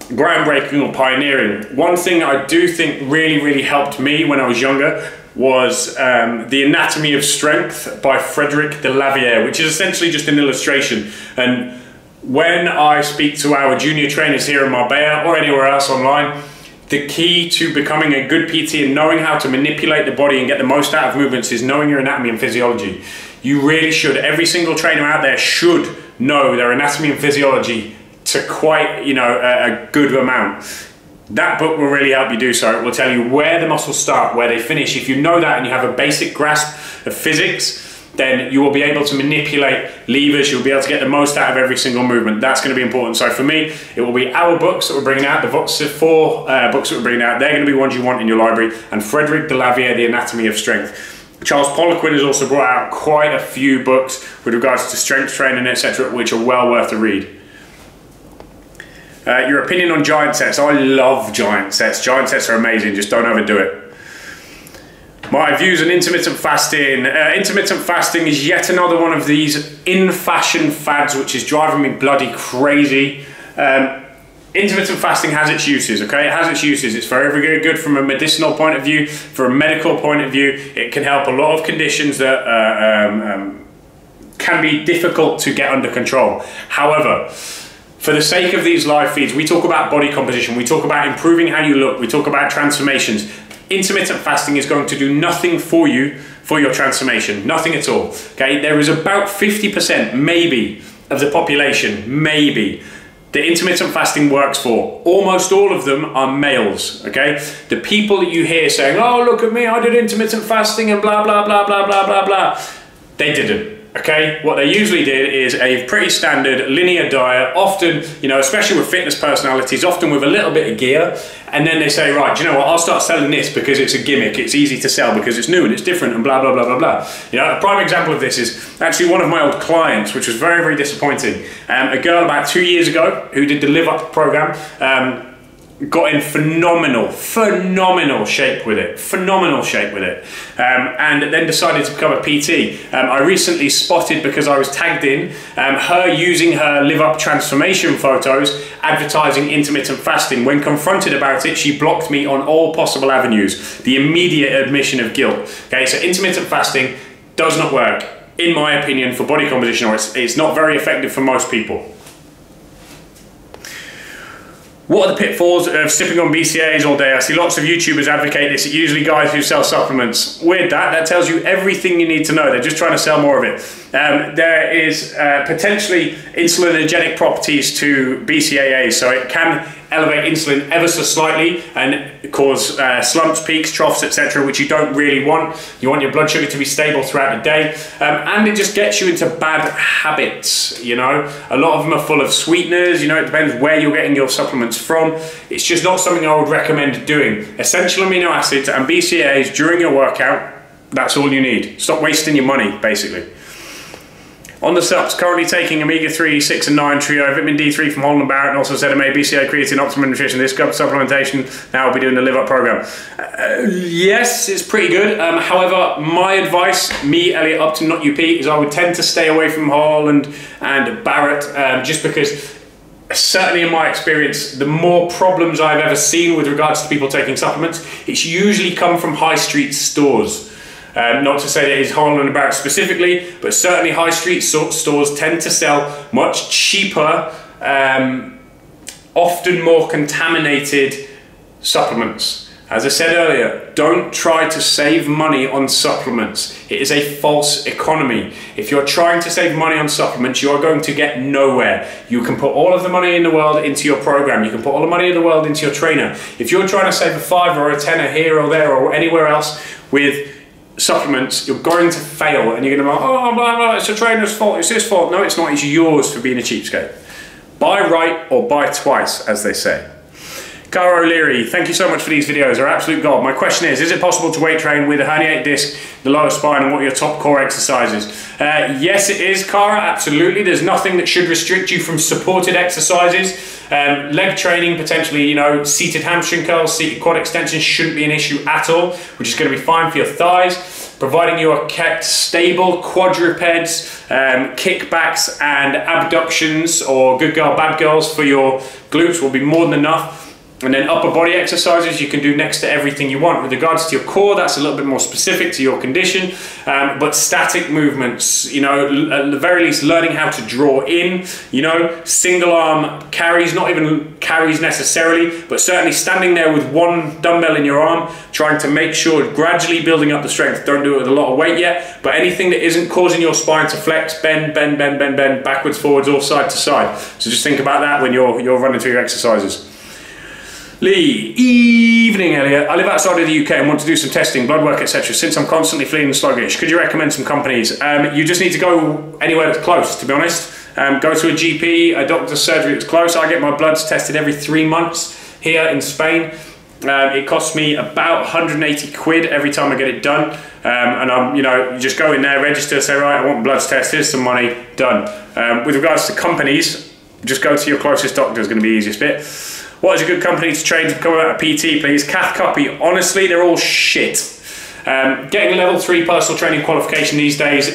[SPEAKER 1] groundbreaking or pioneering. One thing I do think really helped me when I was younger was The Anatomy of Strength by Frederic de Lavière, which is essentially just an illustration. And when I speak to our junior trainers here in Marbella or anywhere else online, the key to becoming a good PT and knowing how to manipulate the body and get the most out of movements is knowing your anatomy and physiology. You really should. Every single trainer out there should know their anatomy and physiology to quite, a good amount. That book will really help you do so. It will tell you where the muscles start, where they finish. If you know that and you have a basic grasp of physics, then you will be able to manipulate levers, you'll be able to get the most out of every single movement. That's going to be important. So for me, it will be our books that we're bringing out, the Voxer 4 books that we're bringing out. They're going to be ones you want in your library. And Frederic de Lavière, The Anatomy of Strength. Charles Poliquin has also brought out quite a few books with regards to strength training, etc., which are well worth a read. Your opinion on giant sets. I love giant sets. Giant sets are amazing, just don't overdo it. my views on intermittent fasting. Intermittent fasting is yet another one of these in-fashion fads which is driving me bloody crazy. Intermittent fasting has its uses, okay? It has its uses. It's very good from a medicinal point of view, from a medical point of view. It can help a lot of conditions that can be difficult to get under control. However, for the sake of these live feeds, we talk about body composition, we talk about improving how you look, we talk about transformations. Intermittent fasting is going to do nothing for you for your transformation, nothing at all, okay? There is about 50% maybe of the population, maybe, that intermittent fasting works for. Almost all of them are males, okay? The people that you hear saying, oh, look at me, I did intermittent fasting and blah, blah, blah, blah, blah, blah, blah. They didn't. Okay, what they usually did is a pretty standard linear diet, often, you know, especially with fitness personalities, often with a little bit of gear, and then they say, right, do you know what, I'll start selling this because it's a gimmick, it's easy to sell because it's new and it's different and blah, blah, blah, blah, blah. You know, a prime example of this is actually one of my old clients, which was very disappointing. A girl about 2 years ago who did the Live Up program, got in phenomenal shape with it, and then decided to become a PT. I recently spotted, because I was tagged in, her using her Live Up transformation photos advertising intermittent fasting. When confronted about it, she blocked me on all possible avenues. The immediate admission of guilt. Okay, so intermittent fasting does not work, in my opinion, for body composition, or it's not very effective for most people. What are the pitfalls of sipping on BCAAs all day? I see lots of YouTubers advocate this, usually guys who sell supplements. Weird that tells you everything you need to know. They're just trying to sell more of it. There is potentially insulinogenic properties to BCAAs, so it can elevate insulin ever so slightly and cause slumps, peaks, troughs, etc., which you don't really want. You want your blood sugar to be stable throughout the day, and it just gets you into bad habits, you know. A lot of them are full of sweeteners, you know, it depends where you're getting your supplements from. It's just not something I would recommend doing. Essential amino acids and BCAAs during your workout, that's all you need. Stop wasting your money, basically. On the subs, currently taking omega-3, 6 and 9 trio, vitamin D3 from Holland & Barrett, and also ZMA, BCAA, creatine, optimum nutrition. This gut supplementation, now I'll be doing the Live Up program. Yes, it's pretty good. However, my advice, me, Elliot Upton, not UP, is I would tend to stay away from Holland and Barrett, just because, certainly in my experience, the more problems I've ever seen with regards to people taking supplements, it's usually come from high street stores. Not to say that it's Holland & Barrett specifically, but certainly high street stores tend to sell much cheaper, often more contaminated supplements. As I said earlier, don't try to save money on supplements. It is a false economy. If you're trying to save money on supplements, you are going to get nowhere. You can put all of the money in the world into your program. You can put all the money in the world into your trainer. If you're trying to save a $5 or a $10 here or there or anywhere else with supplements, you're going to fail, and you're going to be like, oh, blah, blah, it's the trainer's fault, it's his fault. No, it's not, it's yours for being a cheapskate. Buy right or buy twice, as they say. Cara O'Leary, thank you so much for these videos, they're absolute gold. My question is it possible to weight train with a herniated disc, the lower spine, and what are your top core exercises? Yes, it is, Cara, absolutely. There's nothing that should restrict you from supported exercises. Leg training, potentially, you know, seated hamstring curls, seated quad extensions shouldn't be an issue at all, which is going to be fine for your thighs, providing you are kept stable. Quadrupeds, kickbacks and abductions, or good girl, bad girls for your glutes will be more than enough. And then upper body exercises you can do next to everything you want. With regards to your core, that's a little bit more specific to your condition, but static movements, you know, at the very least learning how to draw in, you know, single arm carries, not even carries necessarily, but certainly standing there with one dumbbell in your arm, trying to make sure, gradually building up the strength. Don't do it with a lot of weight yet, but anything that isn't causing your spine to flex, bend, backwards, forwards, or side to side. So just think about that when you're running through your exercises. Lee, evening Elliot. I live outside of the UK and want to do some testing, blood work, etc. Since I'm constantly feeling sluggish, could you recommend some companies? You just need to go anywhere that's close, to be honest. Go to a GP, a doctor's surgery that's close. I get my bloods tested every 3 months here in Spain. It costs me about 180 quid every time I get it done. And I'm, you know, you just go in there, register, say, right, I want bloods tested, here's some money, done. With regards to companies, just go to your closest doctor is going to be the easiest bit. What is a good company to train to become a PT, please? Cath Copy. Honestly, they're all shit. Getting a level 3 personal training qualification these days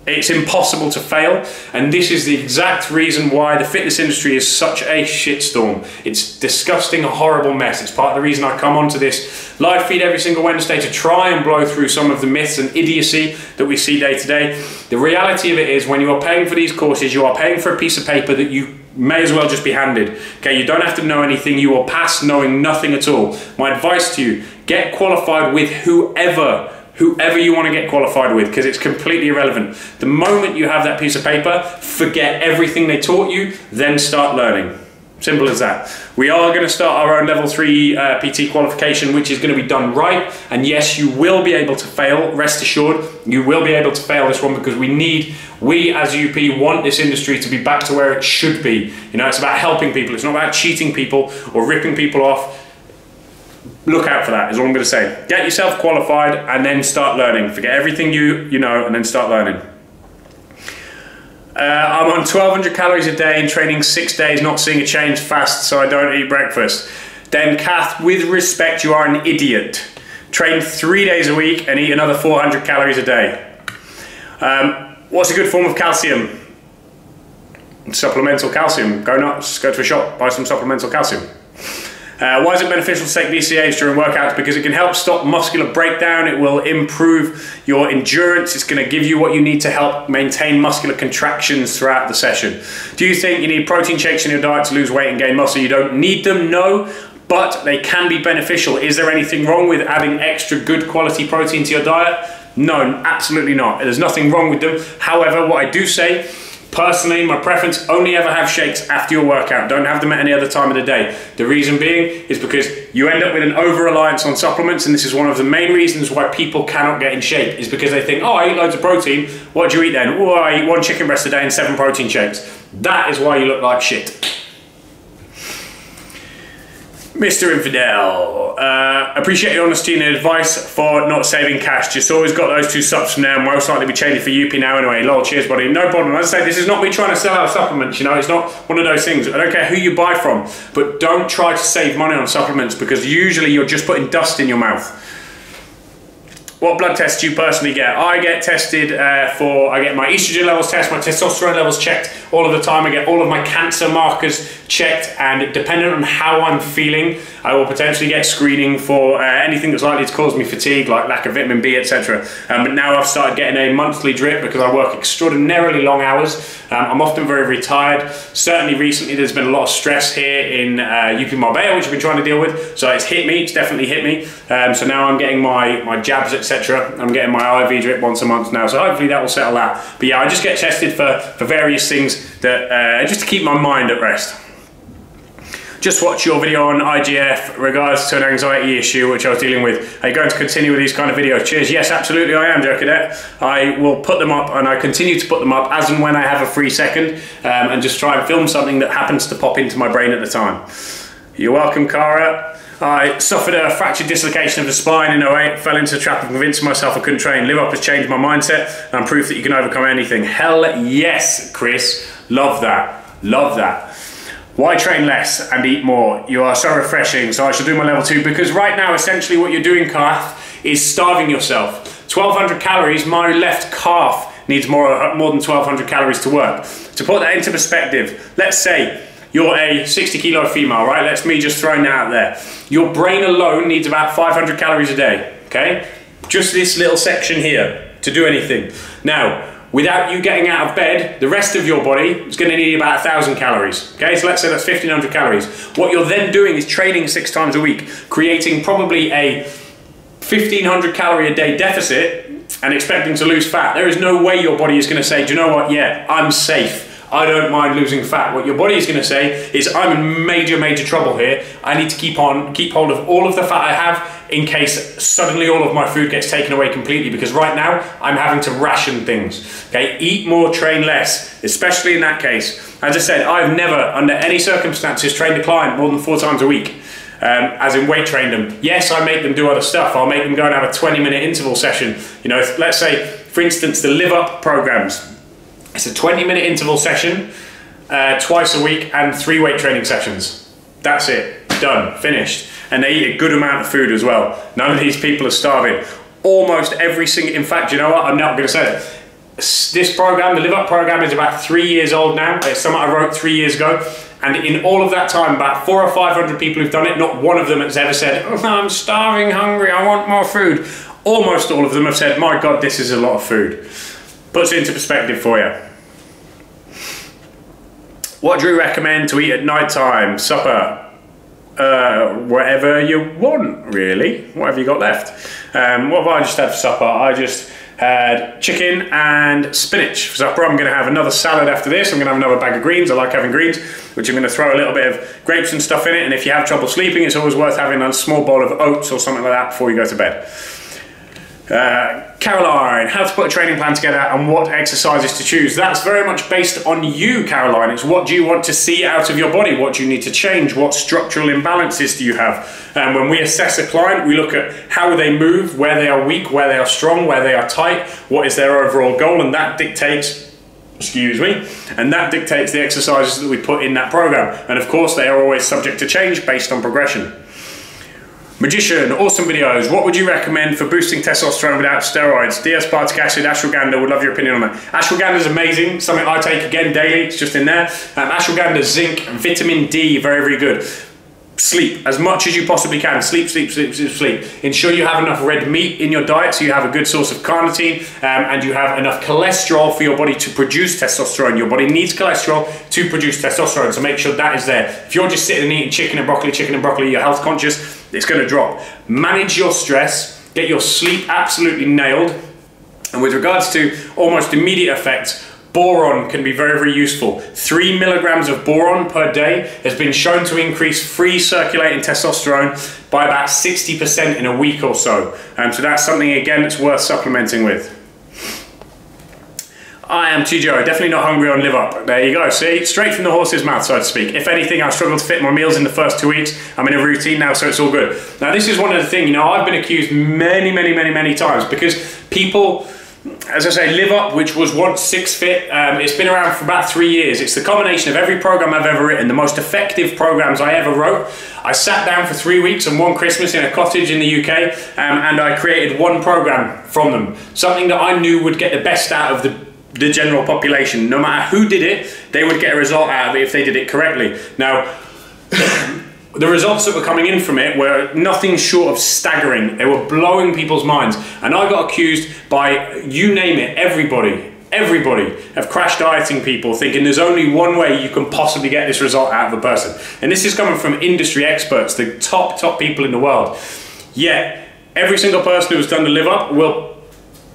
[SPEAKER 1] it's impossible to fail, and this is the exact reason why the fitness industry is such a shitstorm. It's disgusting, a horrible mess. It's part of the reason I come onto this live feed every single Wednesday to try and blow through some of the myths and idiocy that we see day to day. The reality of it is, when you are paying for these courses, you are paying for a piece of paper that you may as well just be handed. Okay, you don't have to know anything. You will pass knowing nothing at all. My advice to you, get qualified with whoever you want to get qualified with, because it's completely irrelevant. The moment you have that piece of paper, forget everything they taught you, then start learning. Simple as that. We are going to start our own level 3 PT qualification, which is going to be done right. And yes, you will be able to fail. Rest assured, you will be able to fail this one, because we as UP want this industry to be back to where it should be. You know, it's about helping people. It's not about cheating people or ripping people off. Look out for that, is all I'm going to say. Get yourself qualified and then start learning. Forget everything you know and then start learning. I'm on 1,200 calories a day and training 6 days, not seeing a change fast, so I don't eat breakfast. Then Kath, with respect, you are an idiot. Train 3 days a week and eat another 400 calories a day. What's a good form of calcium? Supplemental calcium. Go nuts, go to a shop, buy some supplemental calcium. Why is it beneficial to take BCAAs during workouts? Because it can help stop muscular breakdown, it will improve your endurance, it's going to give you what you need to help maintain muscular contractions throughout the session. Do you think you need protein shakes in your diet to lose weight and gain muscle? You don't need them, no, but they can be beneficial. Is there anything wrong with adding extra good quality protein to your diet? No, absolutely not. There's nothing wrong with them. However, what I do say, personally, my preference, only ever have shakes after your workout. Don't have them at any other time of the day. The reason being is because you end up with an over-reliance on supplements, and this is one of the main reasons why people cannot get in shape, is because they think, oh, I eat loads of protein. What do you eat then? Oh, I eat 1 chicken breast a day and 7 protein shakes. That is why you look like shit. Mr. Infidel, appreciate your honesty and advice for not saving cash. Just always got those 2 subs from there, and most likely be changing for UP now anyway. Lol, cheers buddy. No problem. As I say, this is not me trying to sell out supplements, you know, it's not one of those things. I don't care who you buy from, but don't try to save money on supplements, because usually you're just putting dust in your mouth. What blood tests do you personally get? I get tested I get my estrogen levels tested, my testosterone levels checked all of the time. I get all of my cancer markers checked, and depending on how I'm feeling, I will potentially get screening for anything that's likely to cause me fatigue, like lack of vitamin B, etc. But now I've started getting a monthly drip because I work extraordinarily long hours. I'm often very, very tired. Certainly recently there's been a lot of stress here in UP Marbella, which I've been trying to deal with. So it's hit me, it's definitely hit me. So now I'm getting my jabs, etc. I'm getting my IV drip once a month now. So hopefully that will settle out. But yeah, I just get tested for various things that just to keep my mind at rest. Just watch your video on IGF regards to an anxiety issue which I was dealing with. Are you going to continue with these kind of videos? Cheers. Yes, absolutely I am, Joe Cadet. I will put them up, and I continue to put them up as and when I have a free second, and just try and film something that happens to pop into my brain at the time. You're welcome, Cara. I suffered a fractured dislocation of the spine in 08, fell into the trap of convincing myself I couldn't train. Live Up has changed my mindset, and I'm proof that you can overcome anything. Hell yes, Chris. Love that. Love that. Why train less and eat more? You are so refreshing, so I shall do my level 2, because right now essentially what you're doing, Kath, is starving yourself. 1,200 calories, my left calf needs more than 1,200 calories to work. To put that into perspective, let's say you're a 60 kilo female, right? That's me just throwing that out there. Your brain alone needs about 500 calories a day, okay? Just this little section here to do anything. Now, without you getting out of bed, the rest of your body is going to need about 1,000 calories. Okay, so let's say that's 1,500 calories. What you're then doing is training 6 times a week, creating probably a 1,500 calorie a day deficit and expecting to lose fat. There is no way your body is going to say, do you know what, yeah, I'm safe. I don't mind losing fat. What your body is going to say is, I'm in major, major trouble here. I need to keep hold of all of the fat I have in case suddenly all of my food gets taken away completely, because right now I'm having to ration things. Okay, eat more, train less, especially in that case. As I said, I've never, under any circumstances, trained a client more than 4 times a week. As in weight trained them. Yes, I make them do other stuff. I'll make them go and have a 20-minute interval session. You know, let's say, for instance, the Live Up programs. It's a 20-minute interval session, twice a week, and 3 weight training sessions. That's it, done, finished. And they eat a good amount of food as well. None of these people are starving. almost every single, in fact, you know what, I'm not going to say it. This program, the Live Up program, is about 3 years old now. It's something I wrote 3 years ago. And in all of that time, about 400 or 500 people who've done it, not one of them has ever said, oh, I'm starving, hungry, I want more food. Almost all of them have said, my God, this is a lot of food. Puts it into perspective for you. What do you recommend to eat at night time? Supper? Whatever you want, really. What have you got left? What have I just had for supper? I just had chicken and spinach for supper. I'm going to have another salad after this. I'm going to have another bag of greens. I like having greens, which I'm going to throw a little bit of grapes and stuff in it. And if you have trouble sleeping, it's always worth having a small bowl of oats or something like that before you go to bed. Caroline, how to put a training plan together and what exercises to choose. That's very much based on you, Caroline. It's what do you want to see out of your body? What do you need to change? What structural imbalances do you have? And when we assess a client, we look at how they move, where they are weak, where they are strong, where they are tight, what is their overall goal, and that dictates, excuse me, and that dictates the exercises that we put in that program. And of course, they are always subject to change based on progression. Magician, awesome videos. What would you recommend for boosting testosterone without steroids? D-aspartic acid, ashwagandha, would love your opinion on that. Ashwagandha is amazing, something I take again daily, it's just in there. Ashwagandha, zinc, vitamin D, very, very good. Sleep, as much as you possibly can. Sleep, sleep, sleep, sleep, sleep. Ensure you have enough red meat in your diet so you have a good source of carnitine and you have enough cholesterol for your body to produce testosterone. Your body needs cholesterol to produce testosterone, so make sure that is there. If you're just sitting and eating chicken and broccoli, you're health conscious, it's going to drop. Manage your stress, get your sleep absolutely nailed. And with regards to almost immediate effects, boron can be very, very useful. 3 milligrams of boron per day has been shown to increase free circulating testosterone by about 60% in a week or so. So that's something, again, that's worth supplementing with. I am TJO, definitely not hungry on Live Up. There you go, see, straight from the horse's mouth, so to speak. If anything, I struggled to fit my meals in the first 2 weeks. I'm in a routine now, so it's all good. Now, this is one of the things, you know, I've been accused many times because people, as I say, Live Up, which was once 6Fit, it's been around for about 3 years. It's the combination of every program I've ever written, the most effective programs I ever wrote. I sat down for 3 weeks and one Christmas in a cottage in the UK, and I created one program from them. Something that I knew would get the best out of the general population. No matter who did it, they would get a result out of it if they did it correctly. Now, the results that were coming in from it were nothing short of staggering. They were blowing people's minds. And I got accused by, you name it, everybody of crash dieting people, thinking there's only one way you can possibly get this result out of a person. And this is coming from industry experts, the top people in the world. Yet, every single person who has done the Live Up will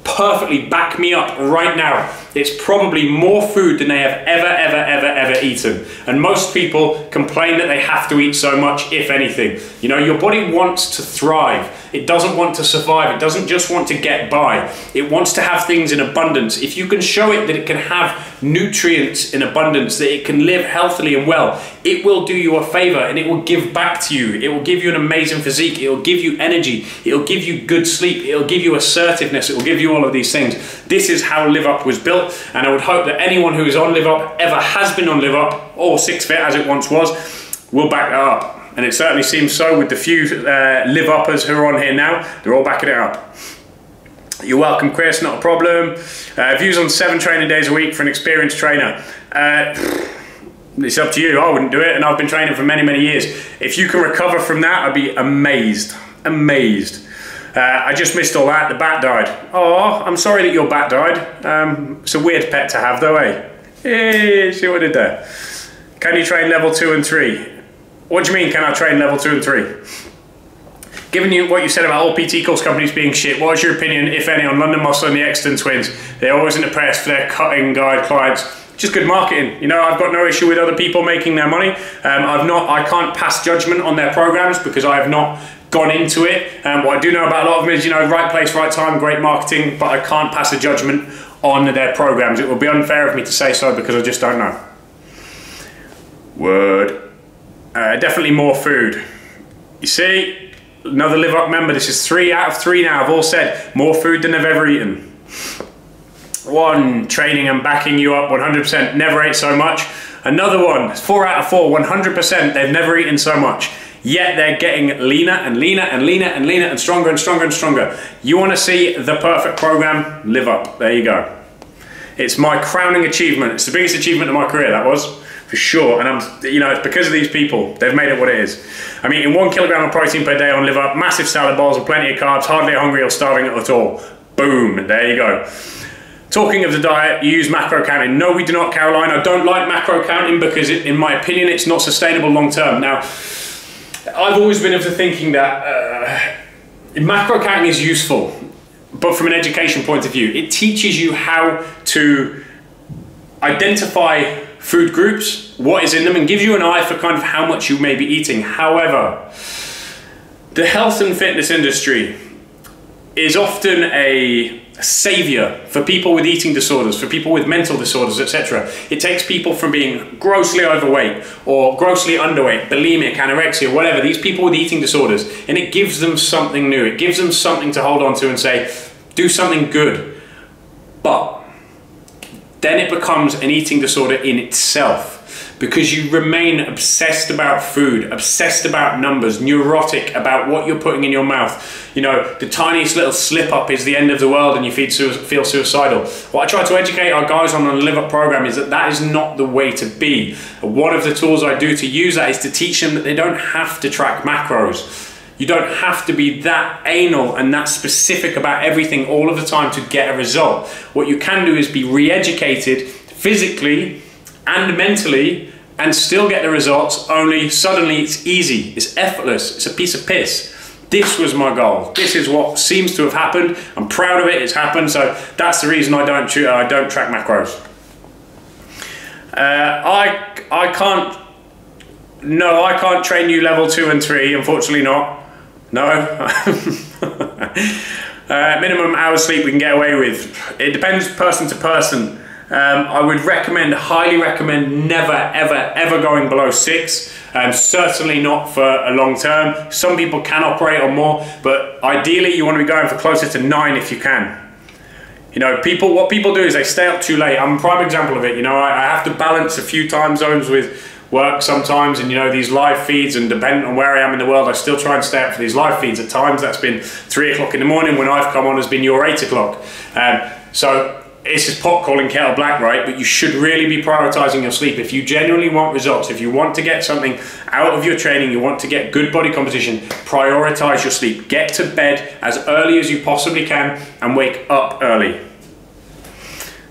[SPEAKER 1] perfectly back me up right now. It's probably more food than they have ever eaten. And most people complain that they have to eat so much, if anything. You know, your body wants to thrive. It doesn't want to survive. It doesn't just want to get by. It wants to have things in abundance. If you can show it that it can have nutrients in abundance, that it can live healthily and well, it will do you a favor and it will give back to you. It will give you an amazing physique. It will give you energy. It will give you good sleep. It will give you assertiveness. It will give you all of these things. This is how Live Up was built. And I would hope that anyone who is on Live Up, ever has been on Live Up, or 6Fit as it once was, will back that up. And it certainly seems so with the few Live Uppers who are on here now. They're all backing it up. You're welcome, Chris, not a problem. Views on 7 training days a week for an experienced trainer. It's up to you. I wouldn't do it, and I've been training for many years. If you can recover from that, I'd be amazed. I just missed all that. The bat died. Oh, I'm sorry that your bat died. It's a weird pet to have though, eh? Hey, see what I did there? Can you train level 2 and 3? What do you mean, can I train level 2 and 3? Given you what you said about all PT course companies being shit, what is your opinion, if any, on London Muscle and the Exton Twins? They're always in the press for their cutting guide clients. Just good marketing. You know, I've got no issue with other people making their money. I can't pass judgment on their programs because I have not gone into it. What I do know about a lot of them is, you know, right place, right time, great marketing, but I can't pass a judgment on their programs. It would be unfair of me to say so because I just don't know. Word. Definitely more food. You see, another Live Up member. This is 3 out of 3 now. I've all said more food than they've ever eaten. 1, training and backing you up 100%, never ate so much. Another one, 4 out of 4, 100%, they've never eaten so much. yet they're getting leaner and leaner and leaner and leaner and stronger and stronger and stronger. You want to see the perfect program? Live Up. There you go. It's my crowning achievement. It's the biggest achievement of my career, that was, for sure. And it's because of these people. They've made it what it is. I'm eating 1 kilogram of protein per day on Live Up, massive salad bowls and plenty of carbs, hardly hungry or starving at all. Boom, there you go. Talking of the diet, you use macro counting. No, we do not, Caroline. I don't like macro counting because, in my opinion, it's not sustainable long term. Now, I've always been of the thinking that macro counting is useful, but from an education point of view, it teaches you how to identify food groups, what is in them, and gives you an eye for kind of how much you may be eating. However, the health and fitness industry is often a savior for people with eating disorders, for people with mental disorders, etc. It takes people from being grossly overweight or grossly underweight, bulimic, anorexia, whatever, these people with eating disorders, and it gives them something new. It gives them something to hold on to and say, do something good. But then it becomes an eating disorder in itself, because you remain obsessed about food, obsessed about numbers, neurotic about what you're putting in your mouth. You know, the tiniest little slip up is the end of the world and you feel suicidal. What I try to educate our guys on the Live Up program is that that is not the way to be. One of the tools I do to use that is to teach them that they don't have to track macros. You don't have to be that anal and that specific about everything all of the time to get a result. What you can do is be re-educated physically and mentally and still get the results, only suddenly it's easy, it's effortless, it's a piece of piss. This was my goal. This is what seems to have happened. I'm proud of it, it's happened, so that's the reason I don't track macros. I can't train you level 2 and 3, unfortunately not. No. Minimum hours sleep we can get away with. It depends person to person. I would highly recommend never, ever, ever going below 6. Certainly not for a long term. Some people can operate on more, but ideally you want to be going for closer to 9 if you can. You know, what people do is they stay up too late. I'm a prime example of it. You know, I have to balance a few time zones with work sometimes, and you know, these live feeds, and depending on where I am in the world, I still try and stay up for these live feeds. At times that's been 3 o'clock in the morning. When I've come on has been your 8 o'clock. So it's just pot calling kettle black, right? But you should really be prioritizing your sleep. If you genuinely want results, if you want to get something out of your training, you want to get good body composition, prioritize your sleep. Get to bed as early as you possibly can and wake up early.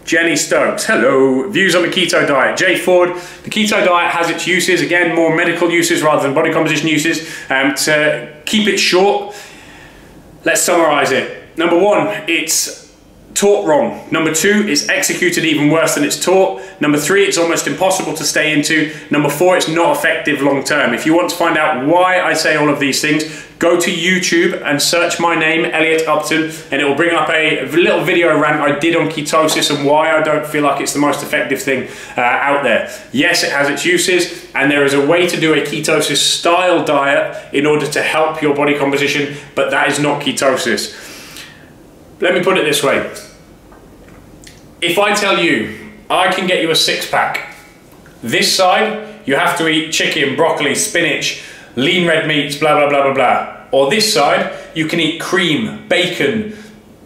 [SPEAKER 1] Jenny Stokes, hello. Views on the keto diet. Jay Ford, the keto diet has its uses, again, more medical uses rather than body composition uses. To keep it short, let's summarize it. Number 1, it's taught wrong. Number 2, it's executed even worse than it's taught. Number 3, it's almost impossible to stay into. Number 4, it's not effective long term. If you want to find out why I say all of these things, go to YouTube and search my name, Elliot Upton, and it will bring up a little video rant I did on ketosis and why I don't feel like it's the most effective thing out there. Yes, it has its uses, and there is a way to do a ketosis style diet in order to help your body composition, but that is not ketosis. Let me put it this way. If I tell you I can get you a 6-pack, this side you have to eat chicken, broccoli, spinach, lean red meats, blah, blah, blah, blah, blah. Or this side, you can eat cream, bacon,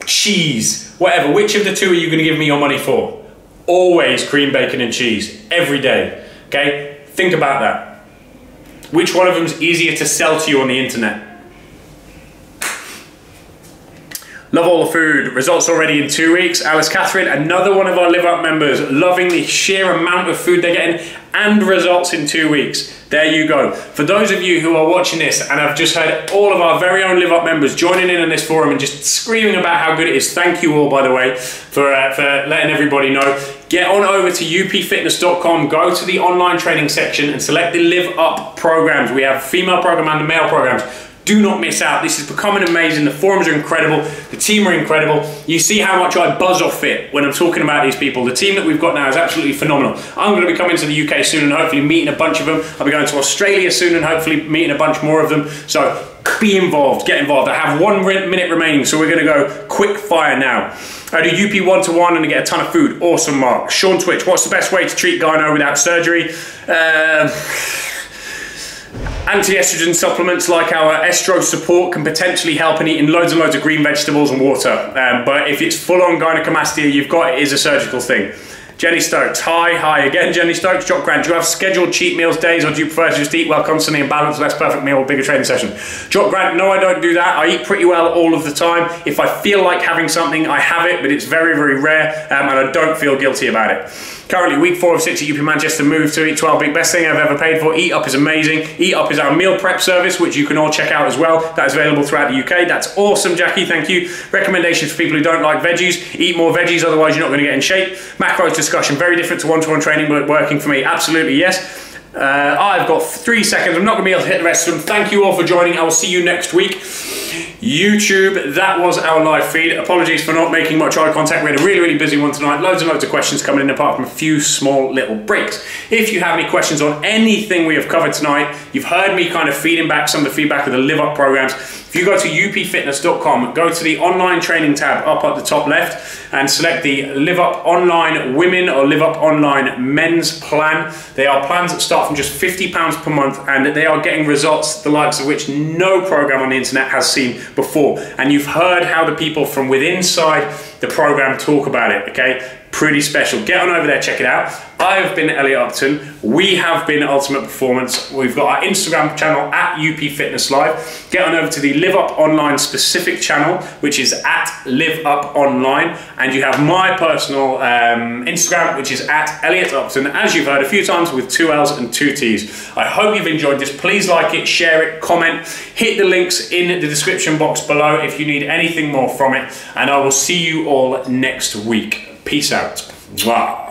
[SPEAKER 1] cheese, whatever. Which of the two are you going to give me your money for? Always cream, bacon, and cheese, every day, okay? Think about that. Which one of them is easier to sell to you on the internet? Love all the food. Results already in 2 weeks. Alice Catherine, another one of our Live Up members, loving the sheer amount of food they're getting and results in 2 weeks. There you go. For those of you who are watching this and have just heard all of our very own Live Up members joining in on this forum and just screaming about how good it is, thank you all, by the way, for letting everybody know. Get on over to upfitness.com, go to the online training section and select the Live Up programs. We have female program and the male programs. Do not miss out. This is becoming amazing. The forums are incredible. The team are incredible. You see how much I buzz off it when I'm talking about these people. The team that we've got now is absolutely phenomenal. I'm going to be coming to the UK soon and hopefully meeting a bunch of them. I'll be going to Australia soon and hopefully meeting a bunch more of them. So be involved, get involved. I have 1 minute remaining, so we're going to go quick fire now. I do UP 1-to-1 and I get a ton of food. Awesome, Mark. Sean Twitch, what's the best way to treat gyno without surgery? Anti-estrogen supplements like our Estro Support can potentially help in eating loads and loads of green vegetables and water. But if it's full-on gynecomastia you've got, it is a surgical thing. Jenny Stokes, hi again, Jenny Stokes. Jock Grant, do you have scheduled cheat meals days, or do you prefer to just eat well constantly and balance less perfect meal or bigger training session? Jock Grant, no, I don't do that. I eat pretty well all of the time. If I feel like having something, I have it, but it's very, very rare, and I don't feel guilty about it. Currently, week 4 of 6 at UP Manchester, moved to Eat 12 Big. Best thing I've ever paid for. Eat Up is amazing. Eat Up is our meal prep service, which you can all check out as well. That is available throughout the UK. That's awesome, Jackie, thank you. Recommendations for people who don't like veggies. Eat more veggies, otherwise you're not going to get in shape. Macros discussion, very different to one-to-one training, but working for me, absolutely yes. I've got 3 seconds. I'm not going to be able to hit the rest of them. Thank you all for joining. I will see you next week. YouTube, that was our live feed. Apologies for not making much eye contact. We had a really, really busy one tonight. Loads and loads of questions coming in, apart from a few small little breaks. If you have any questions on anything we have covered tonight, you've heard me kind of feeding back some of the feedback of the Live Up programs. If you go to upfitness.com, go to the online training tab up at the top left and select the Live Up Online Women or Live Up Online Men's plan. They are plans that start from just £50 per month, and they are getting results the likes of which no program on the internet has seen before. And you've heard how the people from within inside the program talk about it, okay? Pretty special. Get on over there, check it out. I've been Elliot Upton. We have been Ultimate Performance. We've got our Instagram channel at UP Fitness Live. Get on over to the Live Up Online specific channel, which is at Live Up Online. And you have my personal Instagram, which is at Elliot Upton, as you've heard a few times, with 2 L's and 2 T's. I hope you've enjoyed this. Please like it, share it, comment, hit the links in the description box below if you need anything more from it. And I will see you all next week. Peace out. Mwah.